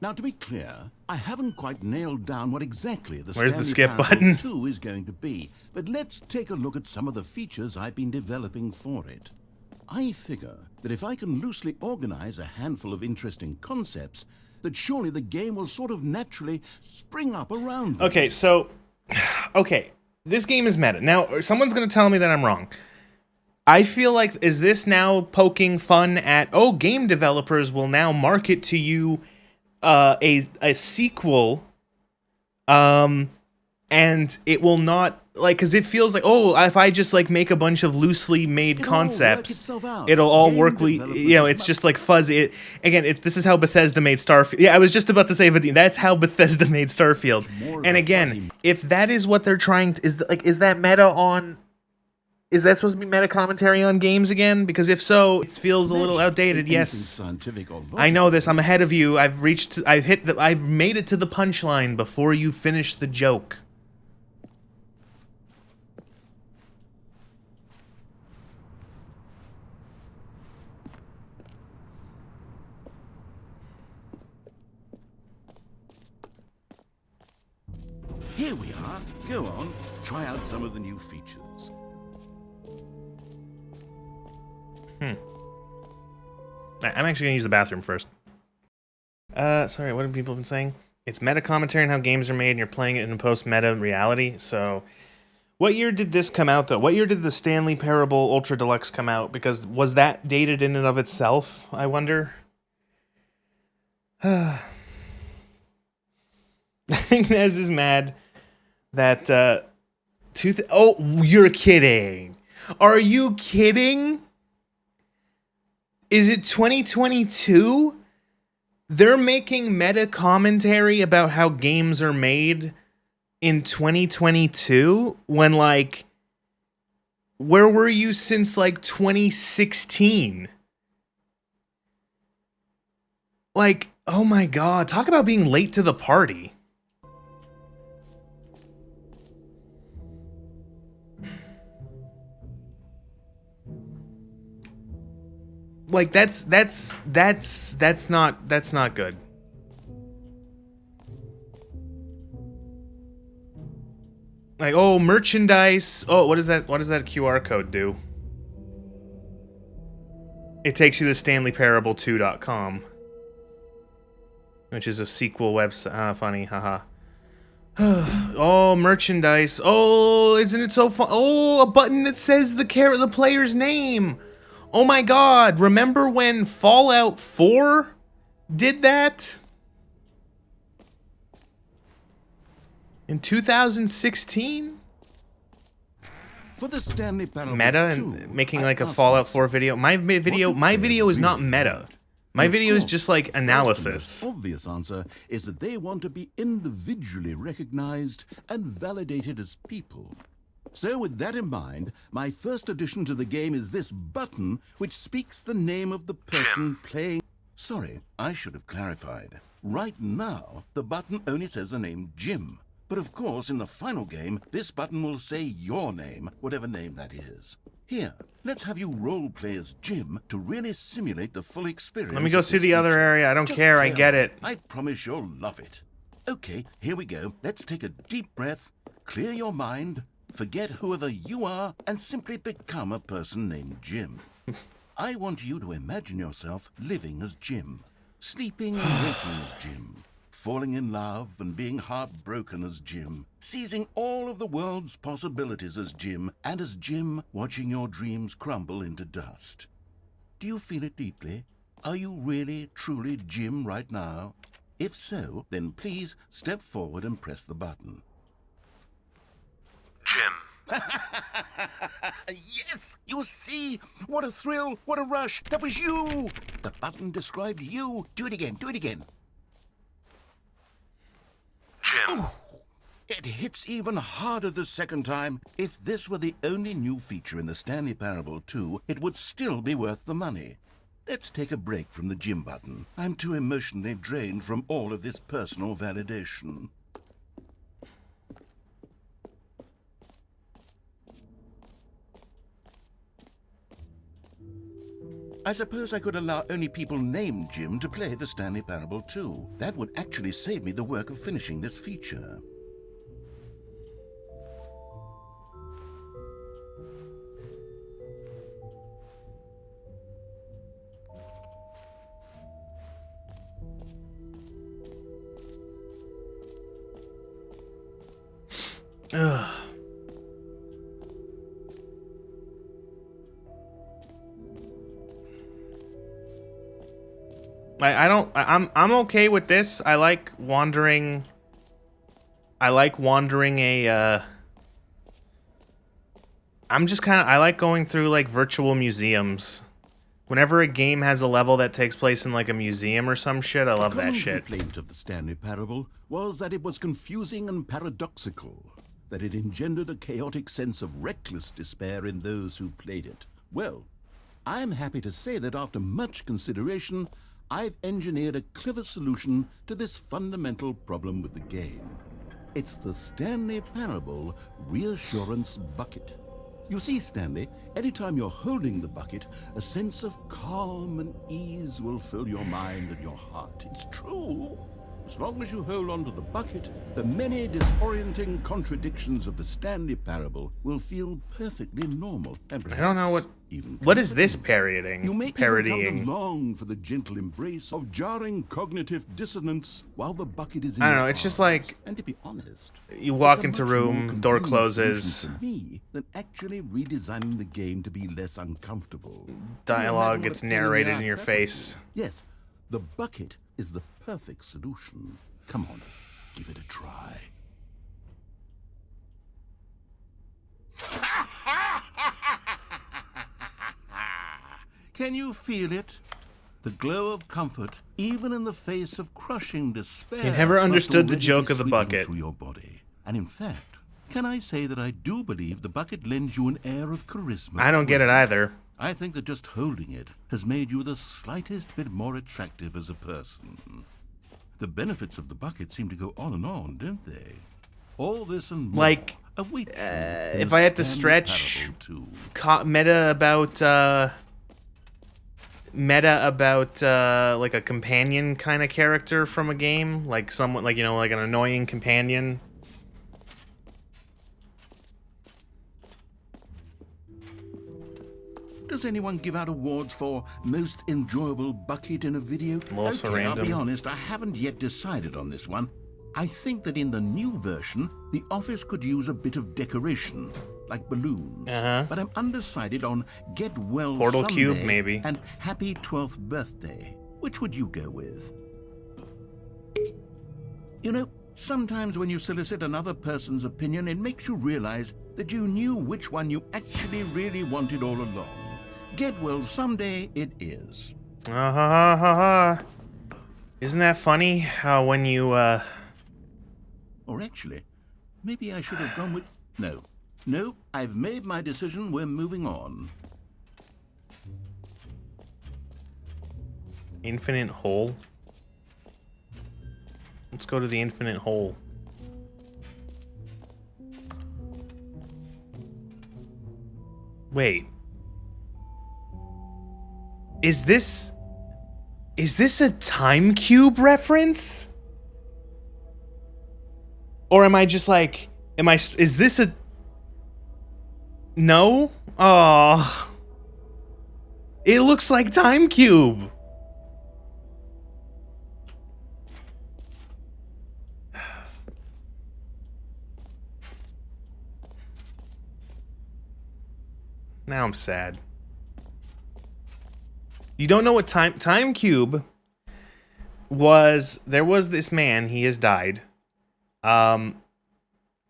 Now, to be clear, I haven't quite nailed down what exactly the Where's the Stanley skip Parable button? 2 is going to be, but let's take a look at some of the features I've been developing for it. I figure that if I can loosely organize a handful of interesting concepts, that surely the game will sort of naturally spring up around them. Okay, so... Okay, this game is meta. Now, someone's going to tell me that I'm wrong. I feel like, is this now poking fun at, oh, game developers will now market to you a sequel, and it will not, like, because it feels like, oh, if I just, like, make a bunch of loosely made concepts, it'll all work, you know, it's just, like, fuzzy. This is how Bethesda made Starfield. Yeah, I was just about to say, that's how Bethesda made Starfield. And again, if that is what they're trying to, is that meta on... Is that supposed to be meta commentary on games again? Because if so, it feels a little outdated. Yes, I know this. I'm ahead of you. I've made it to the punchline before you finish the joke. Here we are. Go on, try out some of the new features. I'm actually gonna use the bathroom first. Sorry, what have people been saying? It's meta commentary on how games are made, and you're playing it in a post-meta reality. So, what year did this come out, though? What year did the Stanley Parable Ultra Deluxe come out? Because was that dated in and of itself, I wonder? I think Nez is mad that, oh, you're kidding. Are you kidding? Is it 2022? They're making meta commentary about how games are made in 2022? When, like, where were you since, like, 2016? Like, oh my god, talk about being late to the party. Like, that's not good. Like, oh, merchandise. Oh, what does that QR code do? It takes you to StanleyParable2.com, which is a sequel website. Funny, haha. Oh, merchandise. Oh, isn't it so fun? Oh, a button that says the player's name. Oh my god, remember when Fallout 4 did that? In 2016? For the Stanley Parable Meta 2, and making like a Fallout 4 video. My video is not meta. My video is just like analysis. The obvious answer is that they want to be individually recognized and validated as people. So with that in mind, my first addition to the game is this button, which speaks the name of the person playing. Sorry, I should have clarified. Right now, the button only says the name Jim. But of course, in the final game, this button will say your name, whatever name that is. Here, let's have you role-play as Jim to really simulate the full experience. Let me go see the other area. I don't care, I get it. I promise you'll love it. Okay, here we go. Let's take a deep breath, clear your mind, forget whoever you are, and simply become a person named Jim. I want you to imagine yourself living as Jim, sleeping and waking as Jim, falling in love and being heartbroken as Jim, seizing all of the world's possibilities as Jim, and as Jim watching your dreams crumble into dust. Do you feel it deeply? Are you really, truly Jim right now? If so, then please step forward and press the button. Jim. Yes! You see? What a thrill! What a rush! That was you! The button described you. Do it again. Do it again. Jim. Ooh, it hits even harder the second time. If this were the only new feature in the Stanley Parable 2, it would still be worth the money. Let's take a break from the Jim button. I'm too emotionally drained from all of this personal validation. I suppose I could allow only people named Jim to play the Stanley Parable too. That would actually save me the work of finishing this feature. Ugh. I'm okay with this. I like wandering a I like going through like virtual museums. Whenever a game has a level that takes place in like a museum or some shit, I love that shit. The complaint of the Stanley Parable was that it was confusing and paradoxical, that it engendered a chaotic sense of reckless despair in those who played it. Well, I'm happy to say that after much consideration, I've engineered a clever solution to this fundamental problem with the game. It's the Stanley Parable Reassurance Bucket. You see, Stanley, anytime you're holding the bucket, a sense of calm and ease will fill your mind and your heart. It's true. As long as you hold on to the bucket, the many disorienting contradictions of the Stanley Parable will feel perfectly normal. And I don't know what is this parodying? You may even long for the gentle embrace of jarring cognitive dissonance while the bucket is in I don't your know, it's just arms. like And to be honest, you walk it's a into much more room, door convenient closes, solution for me than actually redesigning the game to be less uncomfortable. dialogue Imagine what gets a pain in the narrated ass in your that would face. be. Yes, the bucket is the perfect solution. Come on, give it a try. Can you feel it? The glow of comfort, even in the face of crushing despair. You never must understood the already joke be of the sweeping bucket. through your body. And in fact, can I say that I do believe the bucket lends you an air of charisma? I don't get it either. I think that just holding it has made you the slightest bit more attractive as a person. The benefits of the bucket seem to go on and on, don't they? All this and more. Like, awaits you if in I had to Stanley stretch Parable 2. meta about like a companion kind of character from a game, like someone like, you know, like an annoying companion. Does anyone give out awards for most enjoyable bucket in a video? Also Okay, I'll be random. honest, I haven't yet decided on this one. I think that in the new version, the office could use a bit of decoration, like balloons. Uh-huh. But I'm undecided on Get Well Portal Someday Cube, maybe. and Happy 12th Birthday. Which would you go with? You know, sometimes when you solicit another person's opinion, it makes you realize that you knew which one you actually really wanted all along. Get Well Someday it is. Isn't that funny how when you Or actually, maybe I should have gone with... No, I've made my decision. We're moving on. infinite hole? Let's go to the infinite hole. Wait. Is this a time cube reference? Or am I just like, is this a... No? Oh. It looks like Time Cube. Now I'm sad. You don't know what Time Cube was. There was this man, he has died.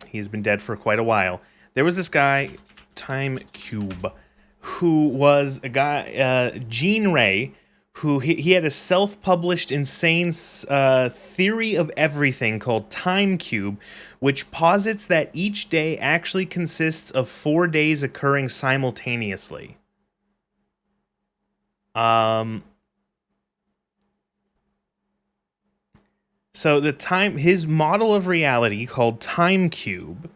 He's been dead for quite a while. There was this guy, Time Cube, who was a guy, Gene Ray, who he had a self-published insane theory of everything called Time Cube, which posits that each day actually consists of 4 days occurring simultaneously. So his model of reality, called Time Cube,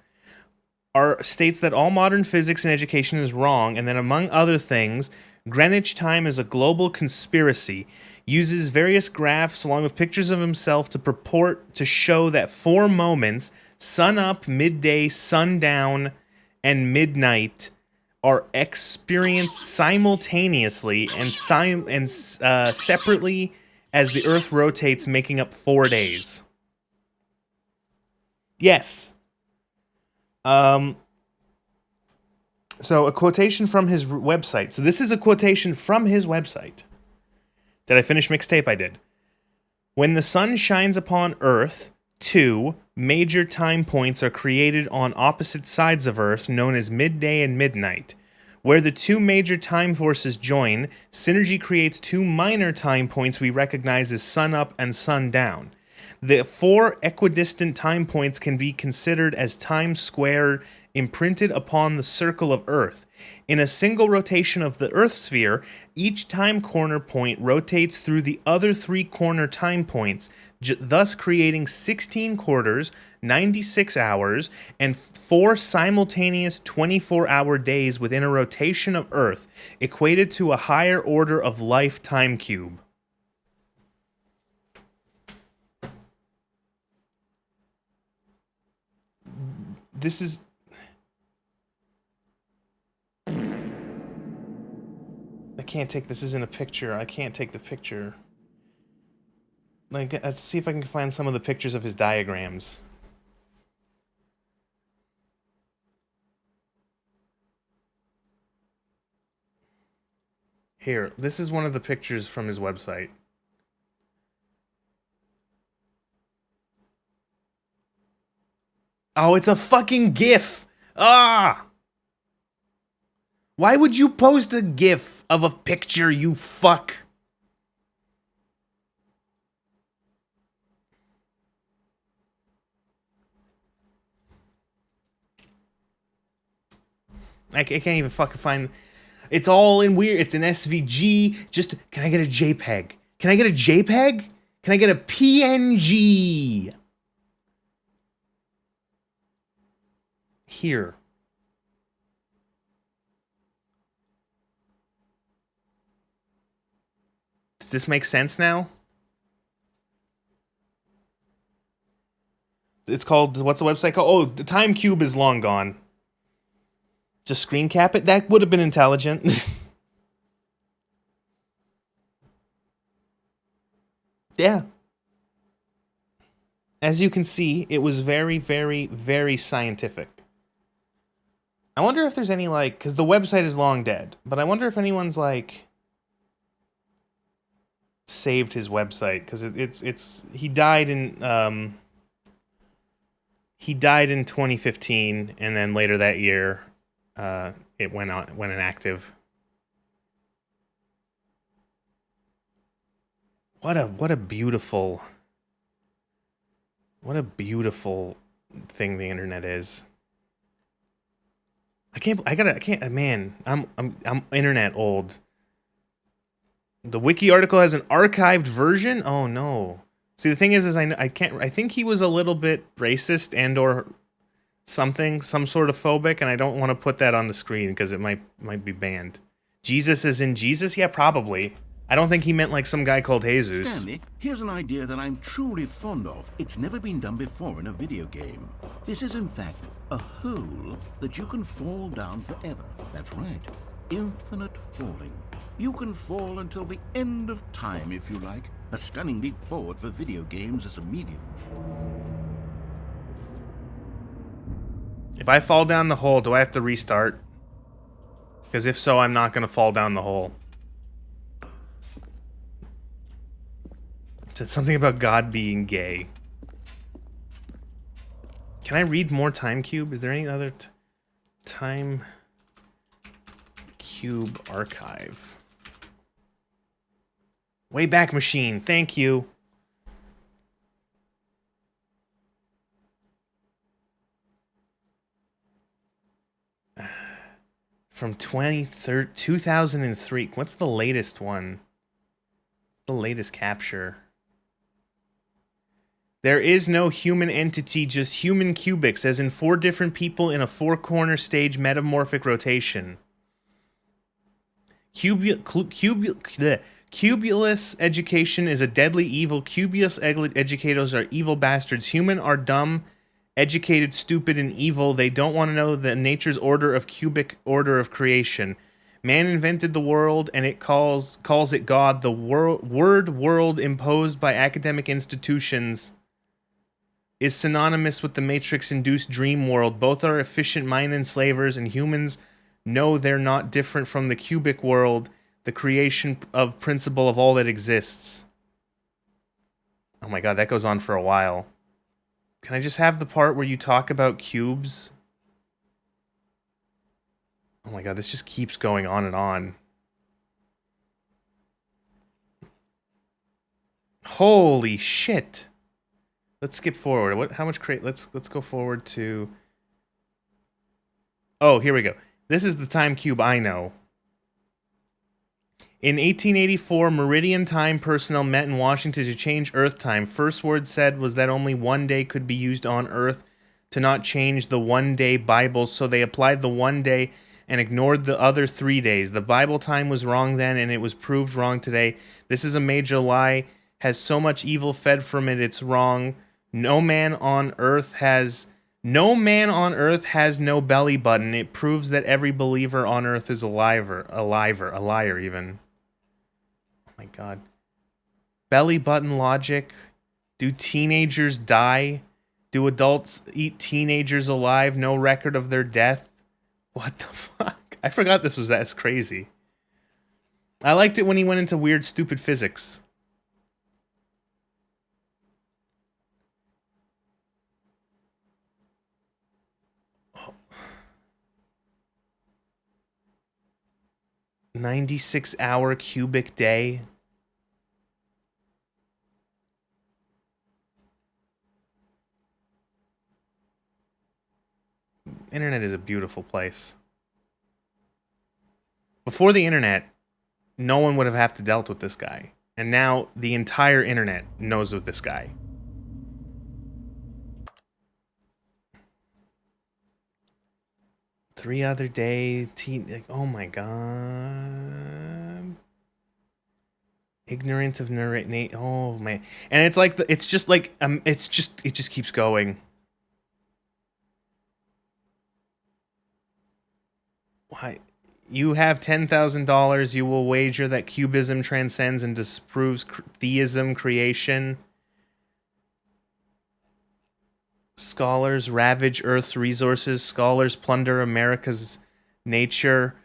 states that all modern physics and education is wrong, and then among other things, Greenwich time is a global conspiracy. Uses various graphs along with pictures of himself to purport to show that 4 moments, sun up, midday, sundown, and midnight, are experienced simultaneously and separately as the Earth rotates, making up 4 days. Yes. So a quotation from his website. So this is a quotation from his website. Did I finish mixtape? I did. When the sun shines upon Earth, 2 major time points are created on opposite sides of Earth, known as midday and midnight. Where the 2 major time forces join, synergy creates 2 minor time points we recognize as sun up and sun down. The 4 equidistant time points can be considered as time squared imprinted upon the circle of Earth. In a single rotation of the Earth sphere, each time corner point rotates through the other 3 corner time points, thus creating 16 quarters, 96 hours, and 4 simultaneous 24-hour days within a rotation of Earth, equated to a higher order of life time cube. This is... I can't take... This isn't a picture. I can't take the picture. Like, let's see if I can find some of the pictures of his diagrams. Here, this is one of the pictures from his website. Oh, it's a fucking GIF! Ah! Why would you post a GIF of a picture, you fuck? I can't even fucking find... It's all in weird... It's an SVG. Just... Can I get a JPEG? Can I get a JPEG? Can I get a PNG? Here. Does this make sense now? It's called... What's the website called? Oh, the Time Cube is long gone. Just screen cap it? That would have been intelligent. Yeah. As you can see, it was very, very, very scientific. I wonder if there's any, like... Because the website is long dead. But I wonder if anyone's, like... saved his website. Because it's... He died in... He died in 2015. And then later that year... it went inactive. What a beautiful thing the internet is. Man, I'm internet old. The wiki article has an archived version? Oh no. See, the thing is I think he was a little bit racist and or some sort of phobic, and I don't want to put that on the screen because it might be banned. Jesus is in Jesus? Yeah, probably. I don't think he meant like some guy called Jesus. Stanley, here's an idea that I'm truly fond of. It's never been done before in a video game. This is in fact a hole that you can fall down forever. That's right. Infinite falling. You can fall until the end of time if you like. A stunning leap forward for video games as a medium. If I fall down the hole, do I have to restart? Because if so, I'm not going to fall down the hole. It said something about God being gay. Can I read more Time Cube? Is there any other Time Cube archive? Wayback Machine, thank you. From 2003. What's the latest one? The latest capture. There is no human entity, just human cubics, as in 4 different people in a 4-corner stage metamorphic rotation. Cubulus education is a deadly evil. Cubulus educators are evil bastards. Human are dumb, educated, stupid, and evil. They don't want to know the nature's order of cubic order of creation. Man invented the world, and it calls it God. The world imposed by academic institutions is synonymous with the Matrix-induced dream world. Both are efficient mind enslavers, and humans know they're not different from the cubic world, the creation of principle of all that exists. Oh my god, that goes on for a while. Can I just have the part where you talk about cubes? Oh my god, this just keeps going on and on. Holy shit. Let's skip forward. How much let's go forward to... Oh, here we go. This is the time cube I know. In 1884, Meridian Time personnel met in Washington to change Earth time. First word said was that only one day could be used on Earth to not change the one-day Bible, so they applied the one day and ignored the other 3 days. The Bible time was wrong then, and it was proved wrong today. This is a major lie. Has so much evil fed from it, it's wrong. No man on Earth has no belly button. It proves that every believer on Earth is a liar even. Oh my god. Belly button logic. Do teenagers die? Do adults eat teenagers alive? No record of their death? What the fuck? I forgot this was that crazy. I liked it when he went into weird, stupid physics. Oh. 96-hour cubic day. Internet is a beautiful place. Before the internet, no one would have to dealt with this guy. And now the entire internet knows of this guy. Three other day, oh my god. Ignorant of narrate, oh man. And it's like, it just keeps going. Why? You have $10,000. You will wager that cubism transcends and disproves theism creation. Scholars ravage Earth's resources. Scholars plunder America's nature.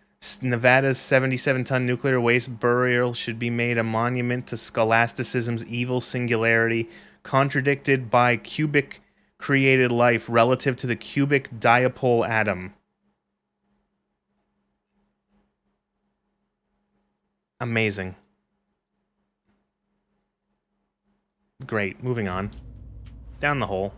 Nevada's 77-ton nuclear waste burial should be made a monument to scholasticism's evil singularity, contradicted by cubic created life relative to the cubic dipole atom. Amazing. Great. Moving on. Down the hole.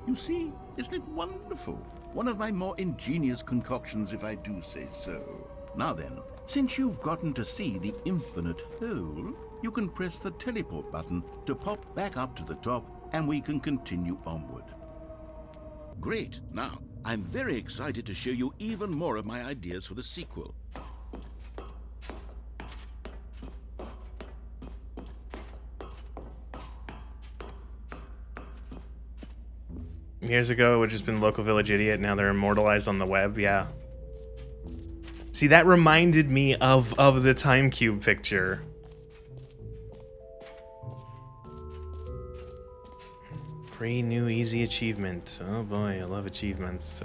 You see, isn't it wonderful? One of my more ingenious concoctions, if I do say so. Now then, since you've gotten to see the infinite hole, you can press the teleport button to pop back up to the top, and we can continue onward. Great. Now, I'm very excited to show you even more of my ideas for the sequel. Years ago, it would have just been Local Village Idiot. Now they're immortalized on the web. Yeah. See, that reminded me of the Time Cube picture. Free new easy achievement. Oh boy, I love achievements.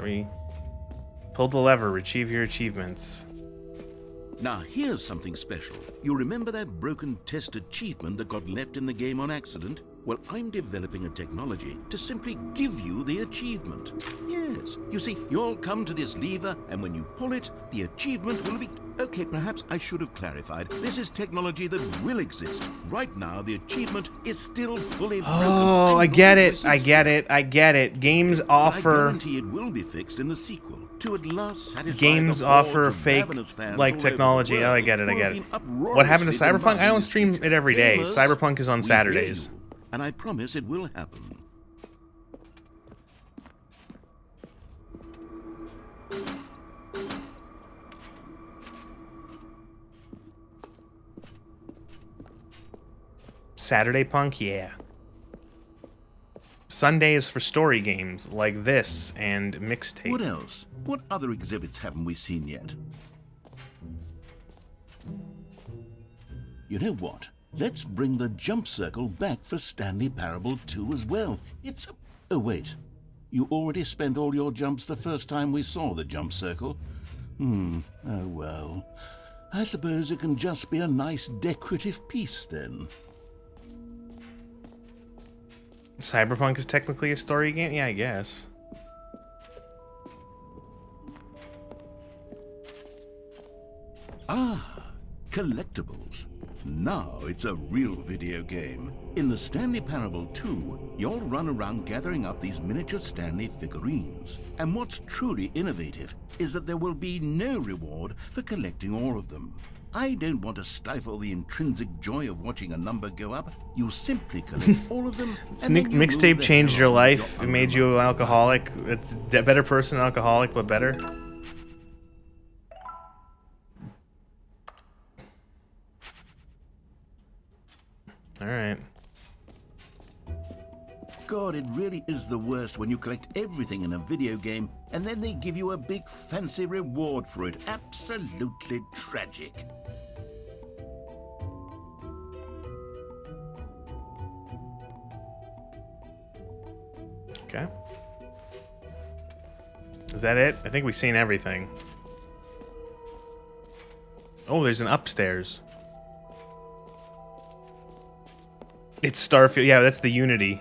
Pull the lever, retrieve your achievements. Now here's something special. You remember that broken test achievement that got left in the game on accident? Well, I'm developing a technology to simply give you the achievement. Yes, you see, you'll come to this lever, and when you pull it, the achievement will be... Okay, perhaps I should have clarified. This is technology that will exist. Right now, the achievement is still fully broken. Oh, I get it. Games offer... I guarantee it will be fixed in the sequel. To at last satisfy games the offer fake, like, technology. Oh, I get it. What happened to Cyberpunk? I don't stream it every day. Cyberpunk is on Saturdays. And I promise it will happen. Saturday Punk, yeah. Sunday is for story games like this and mixtape. What else? What other exhibits haven't we seen yet? You know what? Let's bring the jump circle back for Stanley Parable 2 as well. It's... Oh, wait. You already spent all your jumps the first time we saw the jump circle? Oh, well. I suppose it can just be a nice decorative piece, then. Cyberpunk is technically a story game? Yeah, I guess. Ah, collectibles. Now it's a real video game. In the Stanley Parable 2, you'll run around gathering up these miniature Stanley figurines. And what's truly innovative is that there will be no reward for collecting all of them. I don't want to stifle the intrinsic joy of watching a number go up. You simply collect all of them. And then you Mixtape move changed them your on life. your It made you an alcoholic. It's a better person, alcoholic, but better. Alright. God, it really is the worst when you collect everything in a video game and then they give you a big fancy reward for it. Absolutely tragic. Okay. Is that it? I think we've seen everything. Oh, there's an upstairs. It's Starfield. Yeah, that's the Unity.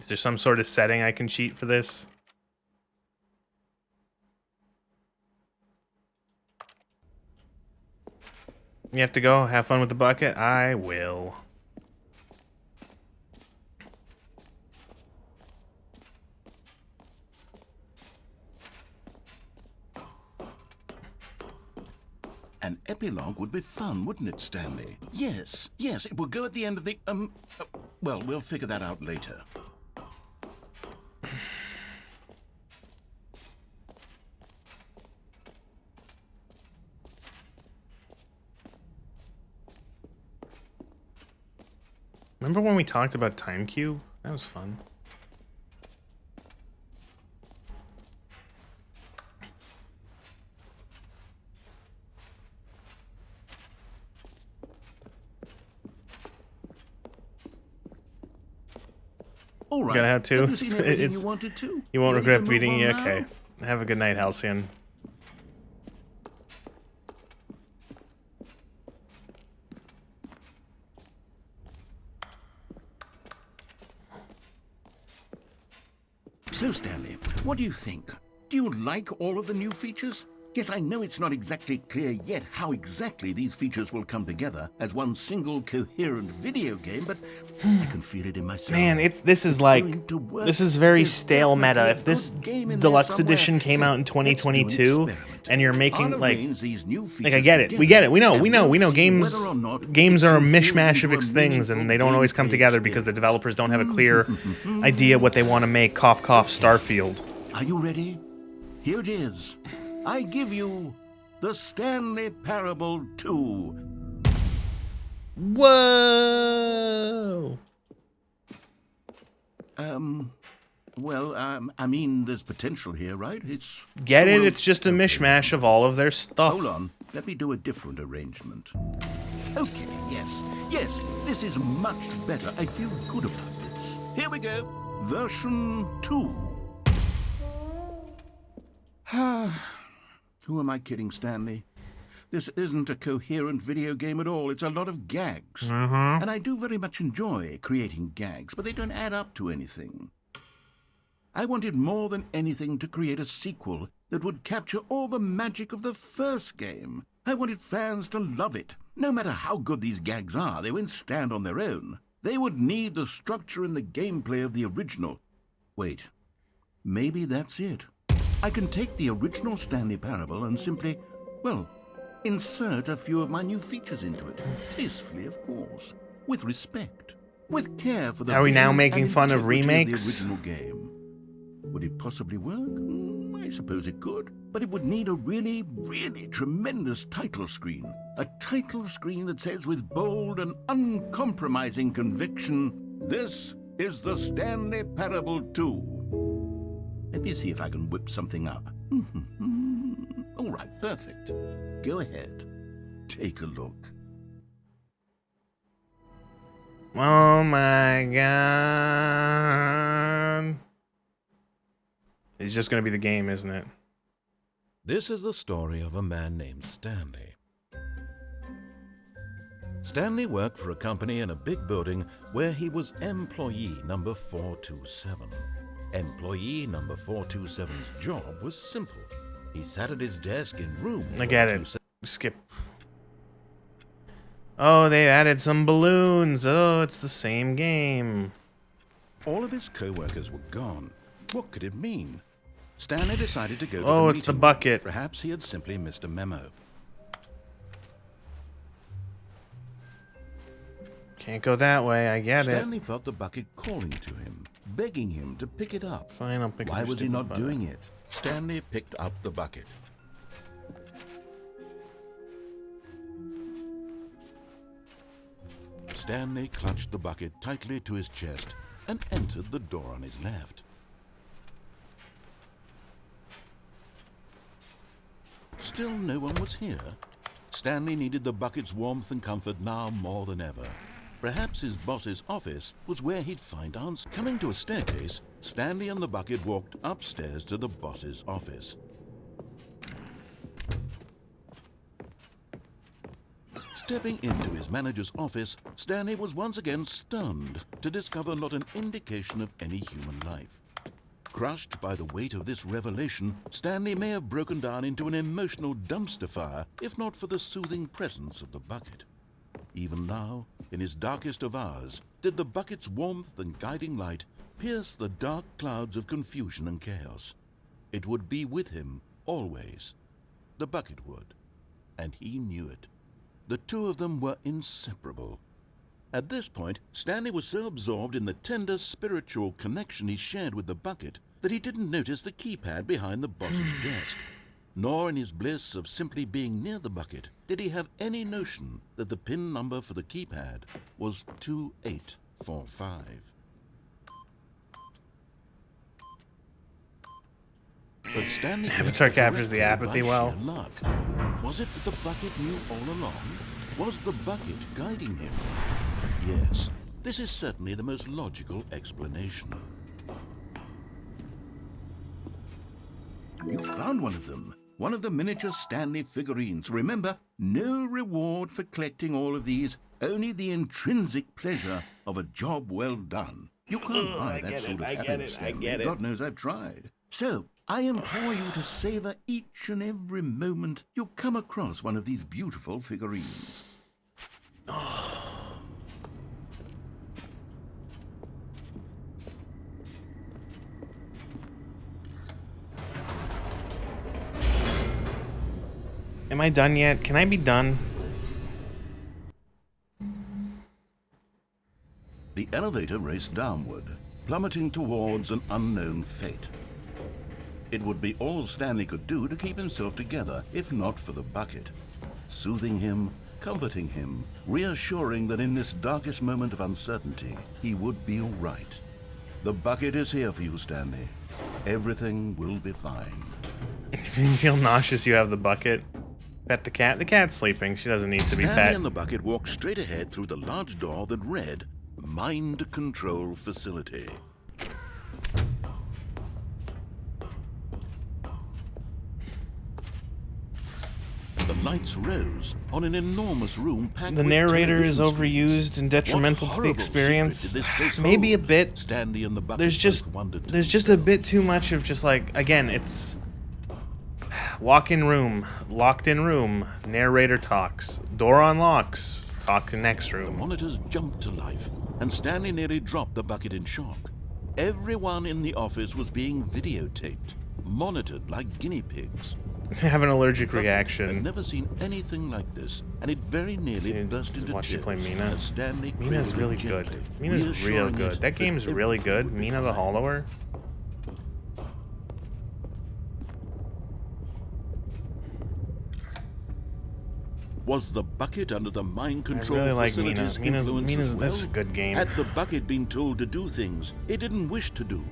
Is there some sort of setting I can cheat for this? You have to go have fun with the bucket? I will. An epilogue would be fun, wouldn't it, Stanley? Yes, yes, it will go at the end of the, well, we'll figure that out later. Remember when we talked about Time Cube? That was fun. All right. You gotta have two. Have you seen everything It's- you wanted to? You won't Ready regret to move beating on you. now? Okay. Have a good night, Halcyon. So, Stanley, what do you think? Do you like all of the new features? Yes, I know it's not exactly clear yet how exactly these features will come together as one single coherent video game, but I can feel it in my soul. Man, this is like, going to work. this is very There's stale definitely meta. a If this good game in there deluxe somewhere. edition came So, out in let's do an 2022 experiment. and you're making I'll like arrange these new I features get it. We get it. We know. together, We and know. we'll We know. see Games whether or not games it are a can build mishmash of into a things, and meaningful they don't always come gameplay together because the experience. developers don't have a clear idea what they want to make. Cough, cough. Starfield. Are you ready? Here it is. I give you the Stanley Parable 2. Whoa! I mean, there's potential here, right? It's Get sort it? of- It's just a okay. mishmash of all of their stuff. Hold on. Let me do a different arrangement. Okay, yes, this is much better. I feel good about this. Here we go. Version 2. Who am I kidding, Stanley? This isn't a coherent video game at all. It's a lot of gags. And I do very much enjoy creating gags, but they don't add up to anything. I wanted more than anything to create a sequel that would capture all the magic of the first game. I wanted fans to love it. No matter how good these gags are, they won't stand on their own. They would need the structure and the gameplay of the original. Wait, maybe that's it. I can take the original Stanley Parable and simply, well, insert a few of my new features into it. Tastefully, of course. With respect. With care for the Are we now vision making and fun of integrity remakes? the original game. Would it possibly work? I suppose it could. But it would need a really, really tremendous title screen. A title screen that says with bold and uncompromising conviction, "This is the Stanley Parable 2." Let me see if I can whip something up. All right, perfect. Go ahead. Take a look. Oh my god. It's just gonna be the game, isn't it? This is the story of a man named Stanley. Stanley worked for a company in a big building where he was employee number 427. Employee number 427's job was simple. He sat at his desk in room I get it. 427. Skip. Oh, they added some balloons. Oh, it's the same game. All of his co-workers were gone. What could it mean? Stanley decided to go to the Oh, meeting. it's the bucket. Perhaps he had simply missed a memo. Can't go that way. I get it. Stanley felt the bucket calling to him, begging him to pick it up. Fine, I'll pick up Why your was he stupid not bucket. doing it? Stanley picked up the bucket. Stanley clutched the bucket tightly to his chest and entered the door on his left. Still no one was here. Stanley needed the bucket's warmth and comfort now more than ever. Perhaps his boss's office was where he'd find answers. Coming to a staircase, Stanley and the bucket walked upstairs to the boss's office. Stepping into his manager's office, Stanley was once again stunned to discover not an indication of any human life. Crushed by the weight of this revelation, Stanley may have broken down into an emotional dumpster fire if not for the soothing presence of the bucket. Even now, in his darkest of hours, did the bucket's warmth and guiding light pierce the dark clouds of confusion and chaos. It would be with him always. The bucket would, and he knew it. The two of them were inseparable. At this point, Stanley was so absorbed in the tender spiritual connection he shared with the bucket that he didn't notice the keypad behind the boss's desk. Nor in his bliss of simply being near the bucket did he have any notion that the PIN number for the keypad was 2845. But Stanley Avatar captures the apathy well. Luck. Was it that the bucket knew all along? Was the bucket guiding him? Yes, this is certainly the most logical explanation. You found one of them. One of the miniature Stanley figurines. Remember, no reward for collecting all of these, only the intrinsic pleasure of a job well done. You can't buy that sort of happiness, Stanley. God knows I've tried. So, I implore you to savor each and every moment you come across one of these beautiful figurines. Am I done yet? Can I be done? The elevator raced downward, plummeting towards an unknown fate. It would be all Stanley could do to keep himself together, if not for the bucket. Soothing him, comforting him, reassuring that in this darkest moment of uncertainty, he would be all right. The bucket is here for you, Stanley. Everything will be fine. If you feel nauseous, you have the bucket. Pet the cat. The cat's sleeping. She doesn't need to be Stanley pet. and the bucket walked straight ahead through the large door that read, Mind Control Facility. The lights rose on an enormous room packed The with narrator is television overused screens. and detrimental What to the horrible experience. secret did this place Maybe a hold? bit. Stanley and the bucket There's just both wondered to a themselves. bit too much of just like, again, it's walk-in room, locked-in room, narrator talks, door unlocks, talk in next The room. monitors jumped to life, and Stanley nearly dropped the bucket in shock. Everyone in the office was being videotaped, monitored like guinea pigs. Have an allergic I'd reaction. never seen anything like this, and it very nearly burst into Watch you tears play Mina. as Stanley Mina's cradled really it good. gently, Mina's real reassuring good. it That game's really everything good. would be Mina the fine. Hollower. Was the bucket under the mind control really like facilities Mina. influence Mina's as well? this is a good game. Had the bucket been told to do things it didn't wish to do?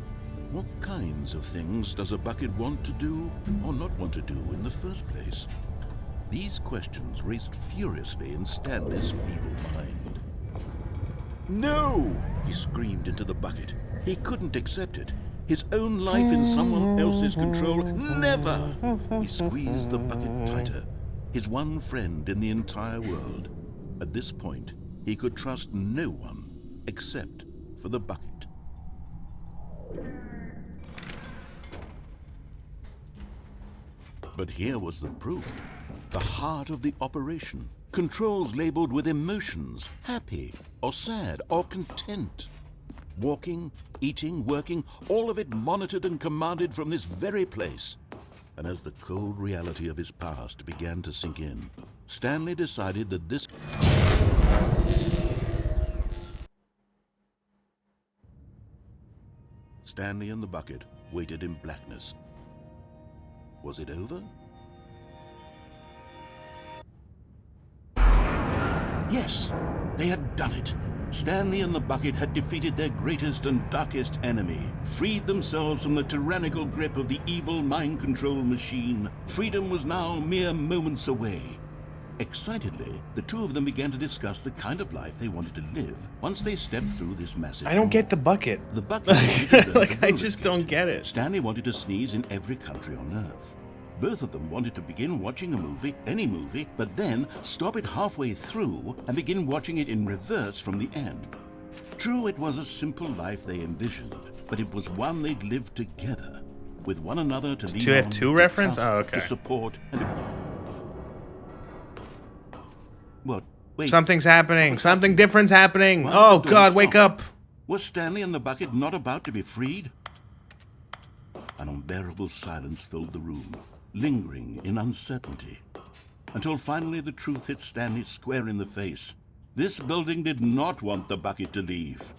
What kinds of things does a bucket want to do or not want to do in the first place? These questions raced furiously in Stanley's feeble mind. No! He screamed into the bucket. He couldn't accept it. His own life in someone else's control. Never! He squeezed the bucket tighter. His one friend in the entire world. At this point, he could trust no one except for the bucket. But here was the proof. The heart of the operation. Controls labeled with emotions, happy or sad or content. Walking, eating, working, all of it monitored and commanded from this very place. And as the cold reality of his past began to sink in, Stanley decided that this... Stanley and the bucket waited in blackness. Was it over? Yes, they had done it. Stanley and the bucket had defeated their greatest and darkest enemy, freed themselves from the tyrannical grip of the evil mind control machine. Freedom was now mere moments away. Excitedly, the two of them began to discuss the kind of life they wanted to live once they stepped through this massive I don't door. get the bucket. The bucket wanted to learn Like, to I roller just skate. don't get it. Stanley wanted to sneeze in every country on Earth. Both of them wanted to begin watching a movie, any movie, but then stop it halfway through and begin watching it in reverse from the end. True, it was a simple life they envisioned, but it was one they'd lived together, with one another to lean on, 2F2 to reference? trust, Oh, okay. to support, and to... What? Wait. Something's happening. Something different's happening. Why Oh, did the door God, wake stop? up. Was Stanley and the bucket not about to be freed? An unbearable silence filled the room, lingering in uncertainty, until finally the truth hit Stanley square in the face. This building did not want the bucket to leave.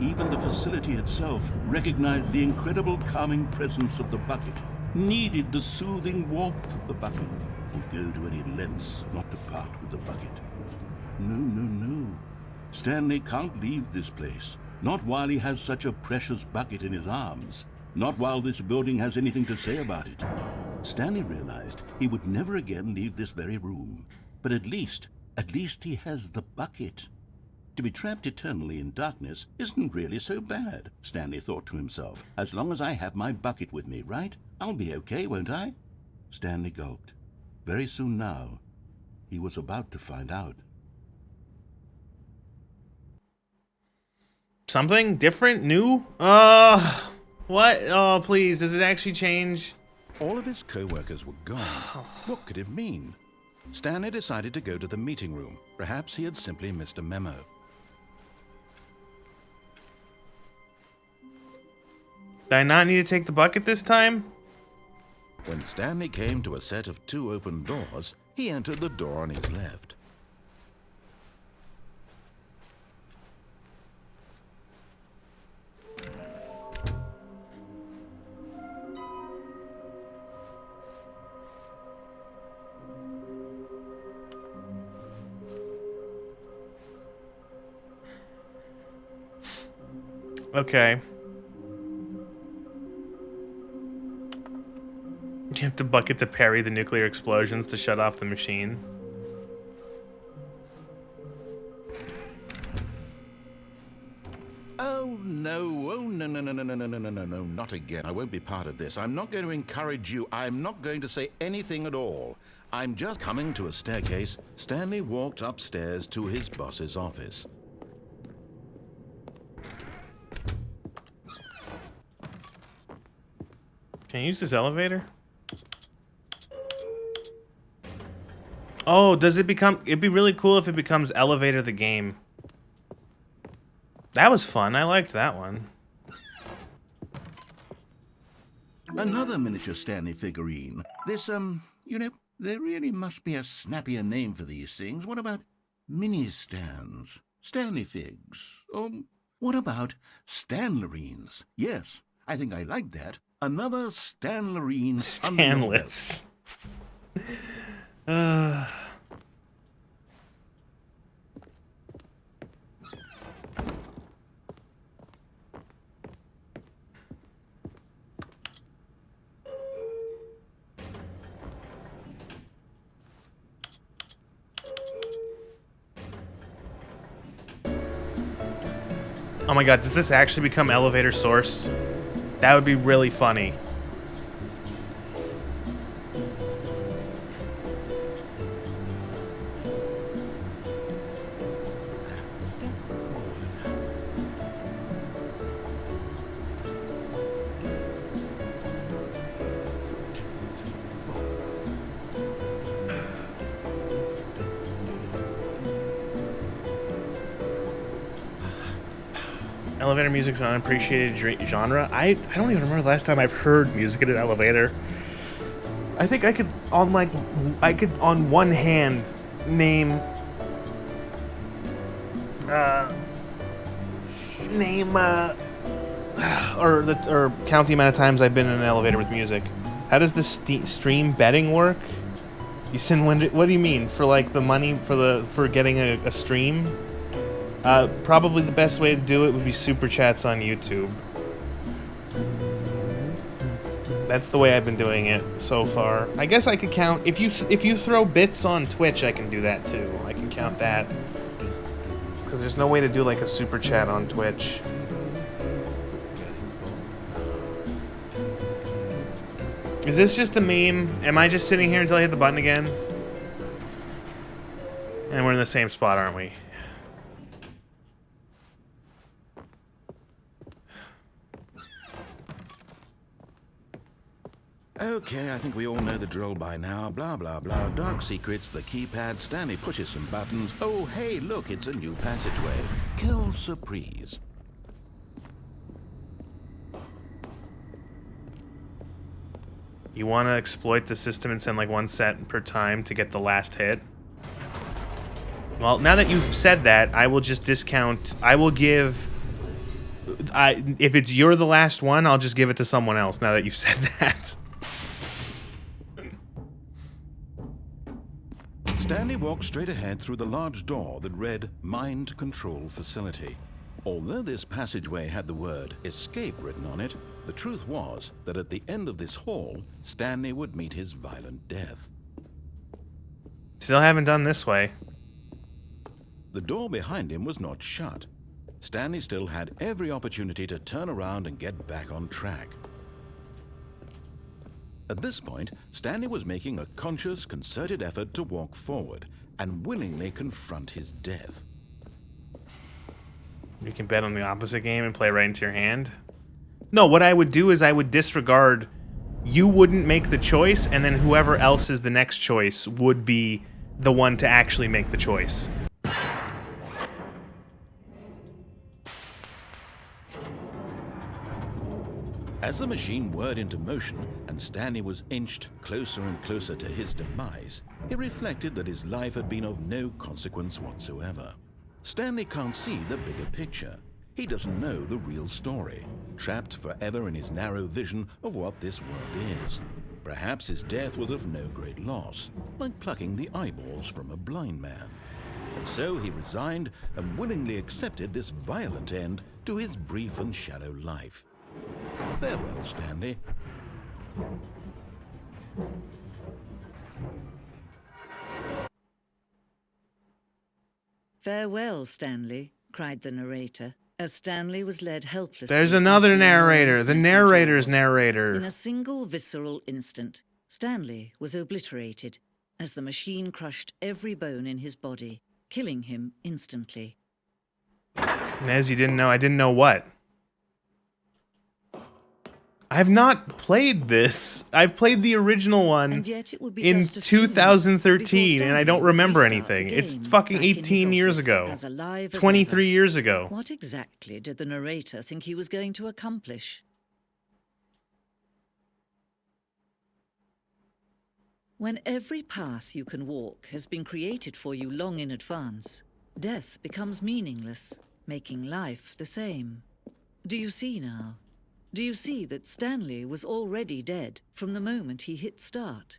Even the facility itself recognized the incredible calming presence of the bucket, needed the soothing warmth of the bucket, would go to any lengths not to part with the bucket. No, no, no. Stanley can't leave this place, not while he has such a precious bucket in his arms, not while this building has anything to say about it. Stanley realized he would never again leave this very room, but at least he has the bucket. To be trapped eternally in darkness isn't really so bad, Stanley thought to himself. As long as I have my bucket with me, right? I'll be okay, won't I? Stanley gulped. Very soon now, he was about to find out. Something different? New? What? Oh, please. Does it actually change? All of his co-workers were gone. What could it mean? Stanley decided to go to the meeting room. Perhaps he had simply missed a memo. Did I not need to take the bucket this time? When Stanley came to a set of 2 open doors, he entered the door on his left. Okay. You have the bucket to parry the nuclear explosions to shut off the machine. Oh, no. Oh, no, no, no, no, no, no, no, no, no, no, not again. I won't be part of this. I'm not going to encourage you. I'm not going to say anything at all. I'm just coming to a staircase. Stanley walked upstairs to his boss's office. Can you use this elevator? Oh, does it become... It'd be really cool if it becomes elevator the game. That was fun. I liked that one. Another miniature Stanley figurine. This, you know, there really must be a snappier name for these things. What about mini-stands? Stanley figs? What about Stanlerines? Yes, I think I like that. Another Stanlerine. Stanlets. Oh my god, does this actually become elevator source? That would be really funny. Elevator music's an unappreciated genre. I don't even remember the last time I've heard music in an elevator. I think I could on one hand name or count the amount of times I've been in an elevator with music. How does this stream betting work? You send what do you mean for like the money for getting a stream? Probably the best way to do it would be super chats on YouTube. That's the way I've been doing it so far. I guess I could count if you throw bits on Twitch, I can do that too. I can count that because there's no way to do like a super chat on Twitch. Is this just a meme? Am I just sitting here until I hit the button again? And we're in the same spot, aren't we? Okay, I think we all know the drill by now. Blah, blah, blah. Dark secrets, the keypad, Stanley pushes some buttons. Oh, hey, look, it's a new passageway. Kill surprise. You want to exploit the system and send like one set per time to get the last hit? Well, now that you've said that, I will just discount. I will give... if it's you're the last one, I'll just give it to someone else now that you've said that. Stanley walked straight ahead through the large door that read Mind Control Facility. Although this passageway had the word escape written on it, the truth was that at the end of this hall, Stanley would meet his violent death. Still haven't done this way. The door behind him was not shut. Stanley still had every opportunity to turn around and get back on track. At this point, Stanley was making a conscious, concerted effort to walk forward and willingly confront his death. You can bet on the opposite game and play right into your hand? No, what I would do is I would disregard... You wouldn't make the choice, and then whoever else is the next choice would be the one to actually make the choice. As the machine whirred into motion and Stanley was inched closer and closer to his demise, he reflected that his life had been of no consequence whatsoever. Stanley can't see the bigger picture. He doesn't know the real story, trapped forever in his narrow vision of what this world is. Perhaps his death was of no great loss, like plucking the eyeballs from a blind man. And so he resigned and willingly accepted this violent end to his brief and shallow life. Farewell, Stanley. Farewell, Stanley, cried the narrator, as Stanley was led helplessly... There's another narrator, the narrator's narrator. In a single visceral instant, Stanley was obliterated as the machine crushed every bone in his body, killing him instantly. Nez, you didn't know. I didn't know what? I've not played this. I've played the original one in 2013, and I don't remember anything. It's fucking 18 years ago. 23 years ago. What exactly did the narrator think he was going to accomplish? When every path you can walk has been created for you long in advance, death becomes meaningless, making life the same. Do you see now? Do you see that Stanley was already dead from the moment he hit start?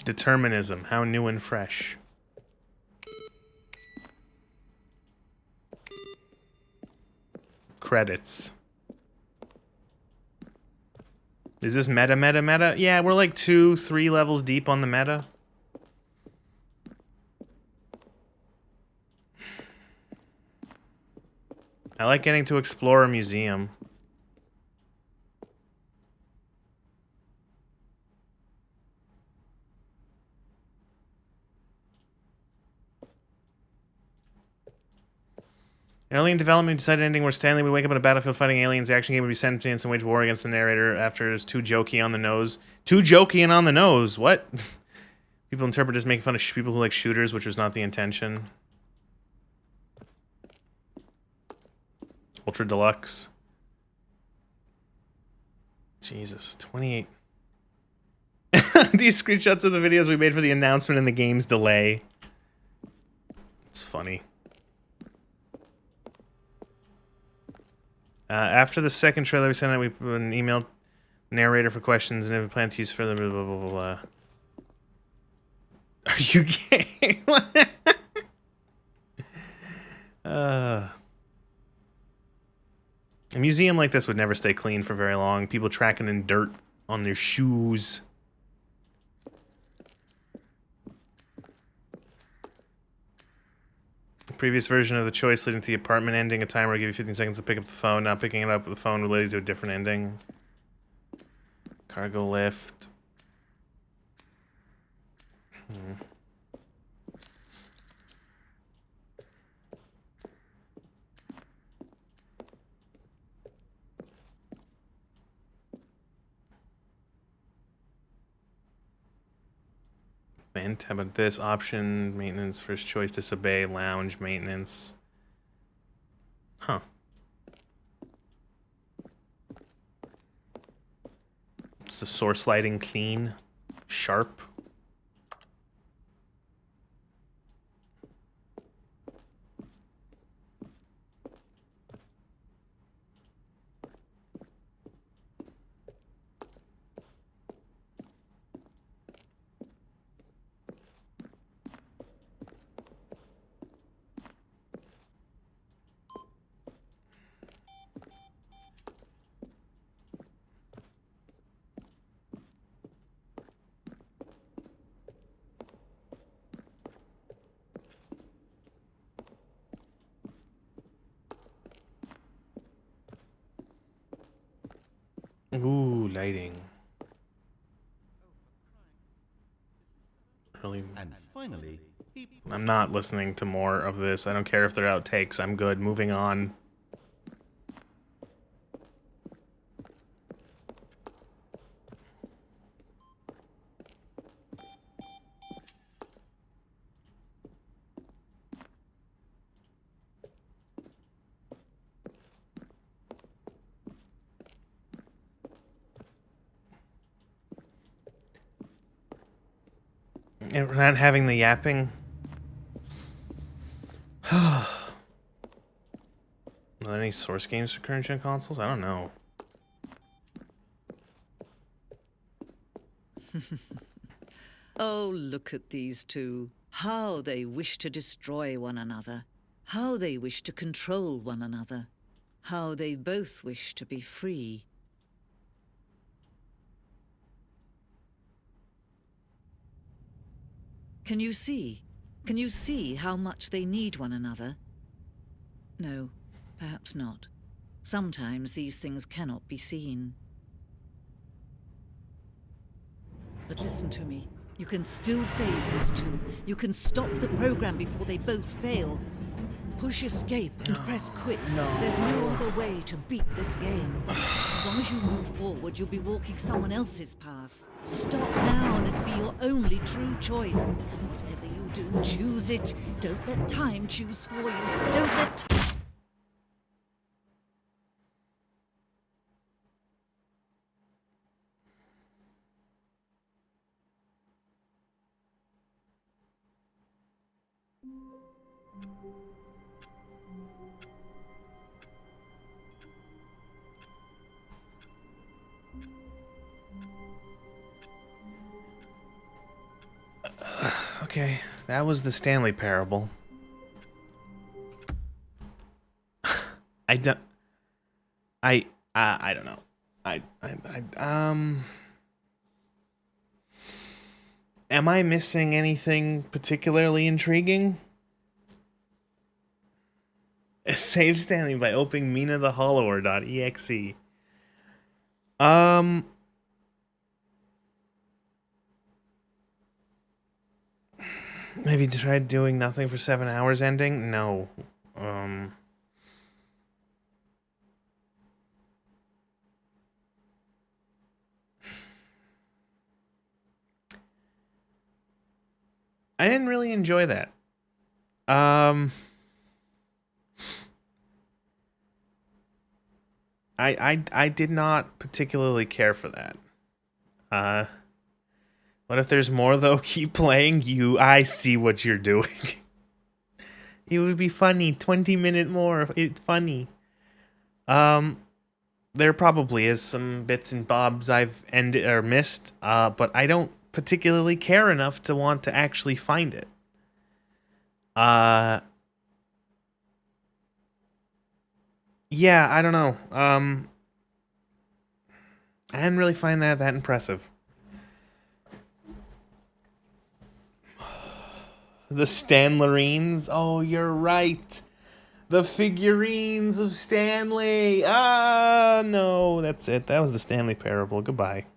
Determinism, how new and fresh. Credits. Is this meta? Yeah, we're like 2-3 levels deep on the meta. I like getting to explore a museum. Early in development, we decided ending where Stanley would wake up on a battlefield fighting aliens. The action game would be sentient and wage war against the narrator after it was too jokey on the nose. Too jokey and on the nose? What? People interpret as making fun of people who like shooters, which was not the intention. Ultra Deluxe. Jesus, 28. These screenshots of the videos we made for the announcement and the game's delay. It's funny. After the second trailer we sent out, we put an email narrator for questions and if we plan to use further blah blah blah blah. Are you gay? A museum like this would never stay clean for very long. People tracking in dirt on their shoes. The previous version of the choice leading to the apartment ending, a timer will give you 15 seconds to pick up the phone. Not picking it up with the phone related to a different ending. Cargo lift. Vent, how about this? Option, maintenance, first choice, disobey, lounge, maintenance. Huh. It's the source lighting clean, sharp. Ooh, lighting. Really? And finally, I'm not listening to more of this. I don't care if they're outtakes. I'm good. Moving on. And we're not having the yapping. Are there any source games for current gen consoles? I don't know. Oh, look at these two. How they wish to destroy one another. How they wish to control one another. How they both wish to be free. Can you see? Can you see how much they need one another? No, perhaps not. Sometimes these things cannot be seen. But listen to me. You can still save these two. You can stop the program before they both fail. Push escape and press quit. There's no other way to beat this game. As long as you move forward, you'll be walking someone else's path. Stop now and it'll be your only true choice. Whatever you do, choose it. Don't let time choose for you. Don't let... Okay, that was the Stanley Parable. I don't know. Am I missing anything particularly intriguing? Save Stanley by opening minathehollower.exe. Have you tried doing nothing for 7 hours ending? No. I didn't really enjoy that. I did not particularly care for that. What if there's more though? Keep playing. I see what you're doing. It would be funny. 20-minute more. It's funny. There probably is some bits and bobs I've ended or missed, but I don't particularly care enough to want to actually find it. Yeah, I don't know. I didn't really find that impressive. The Stanlerines. Oh, you're right. The figurines of Stanley. Ah, no, that's it. That was the Stanley Parable. Goodbye.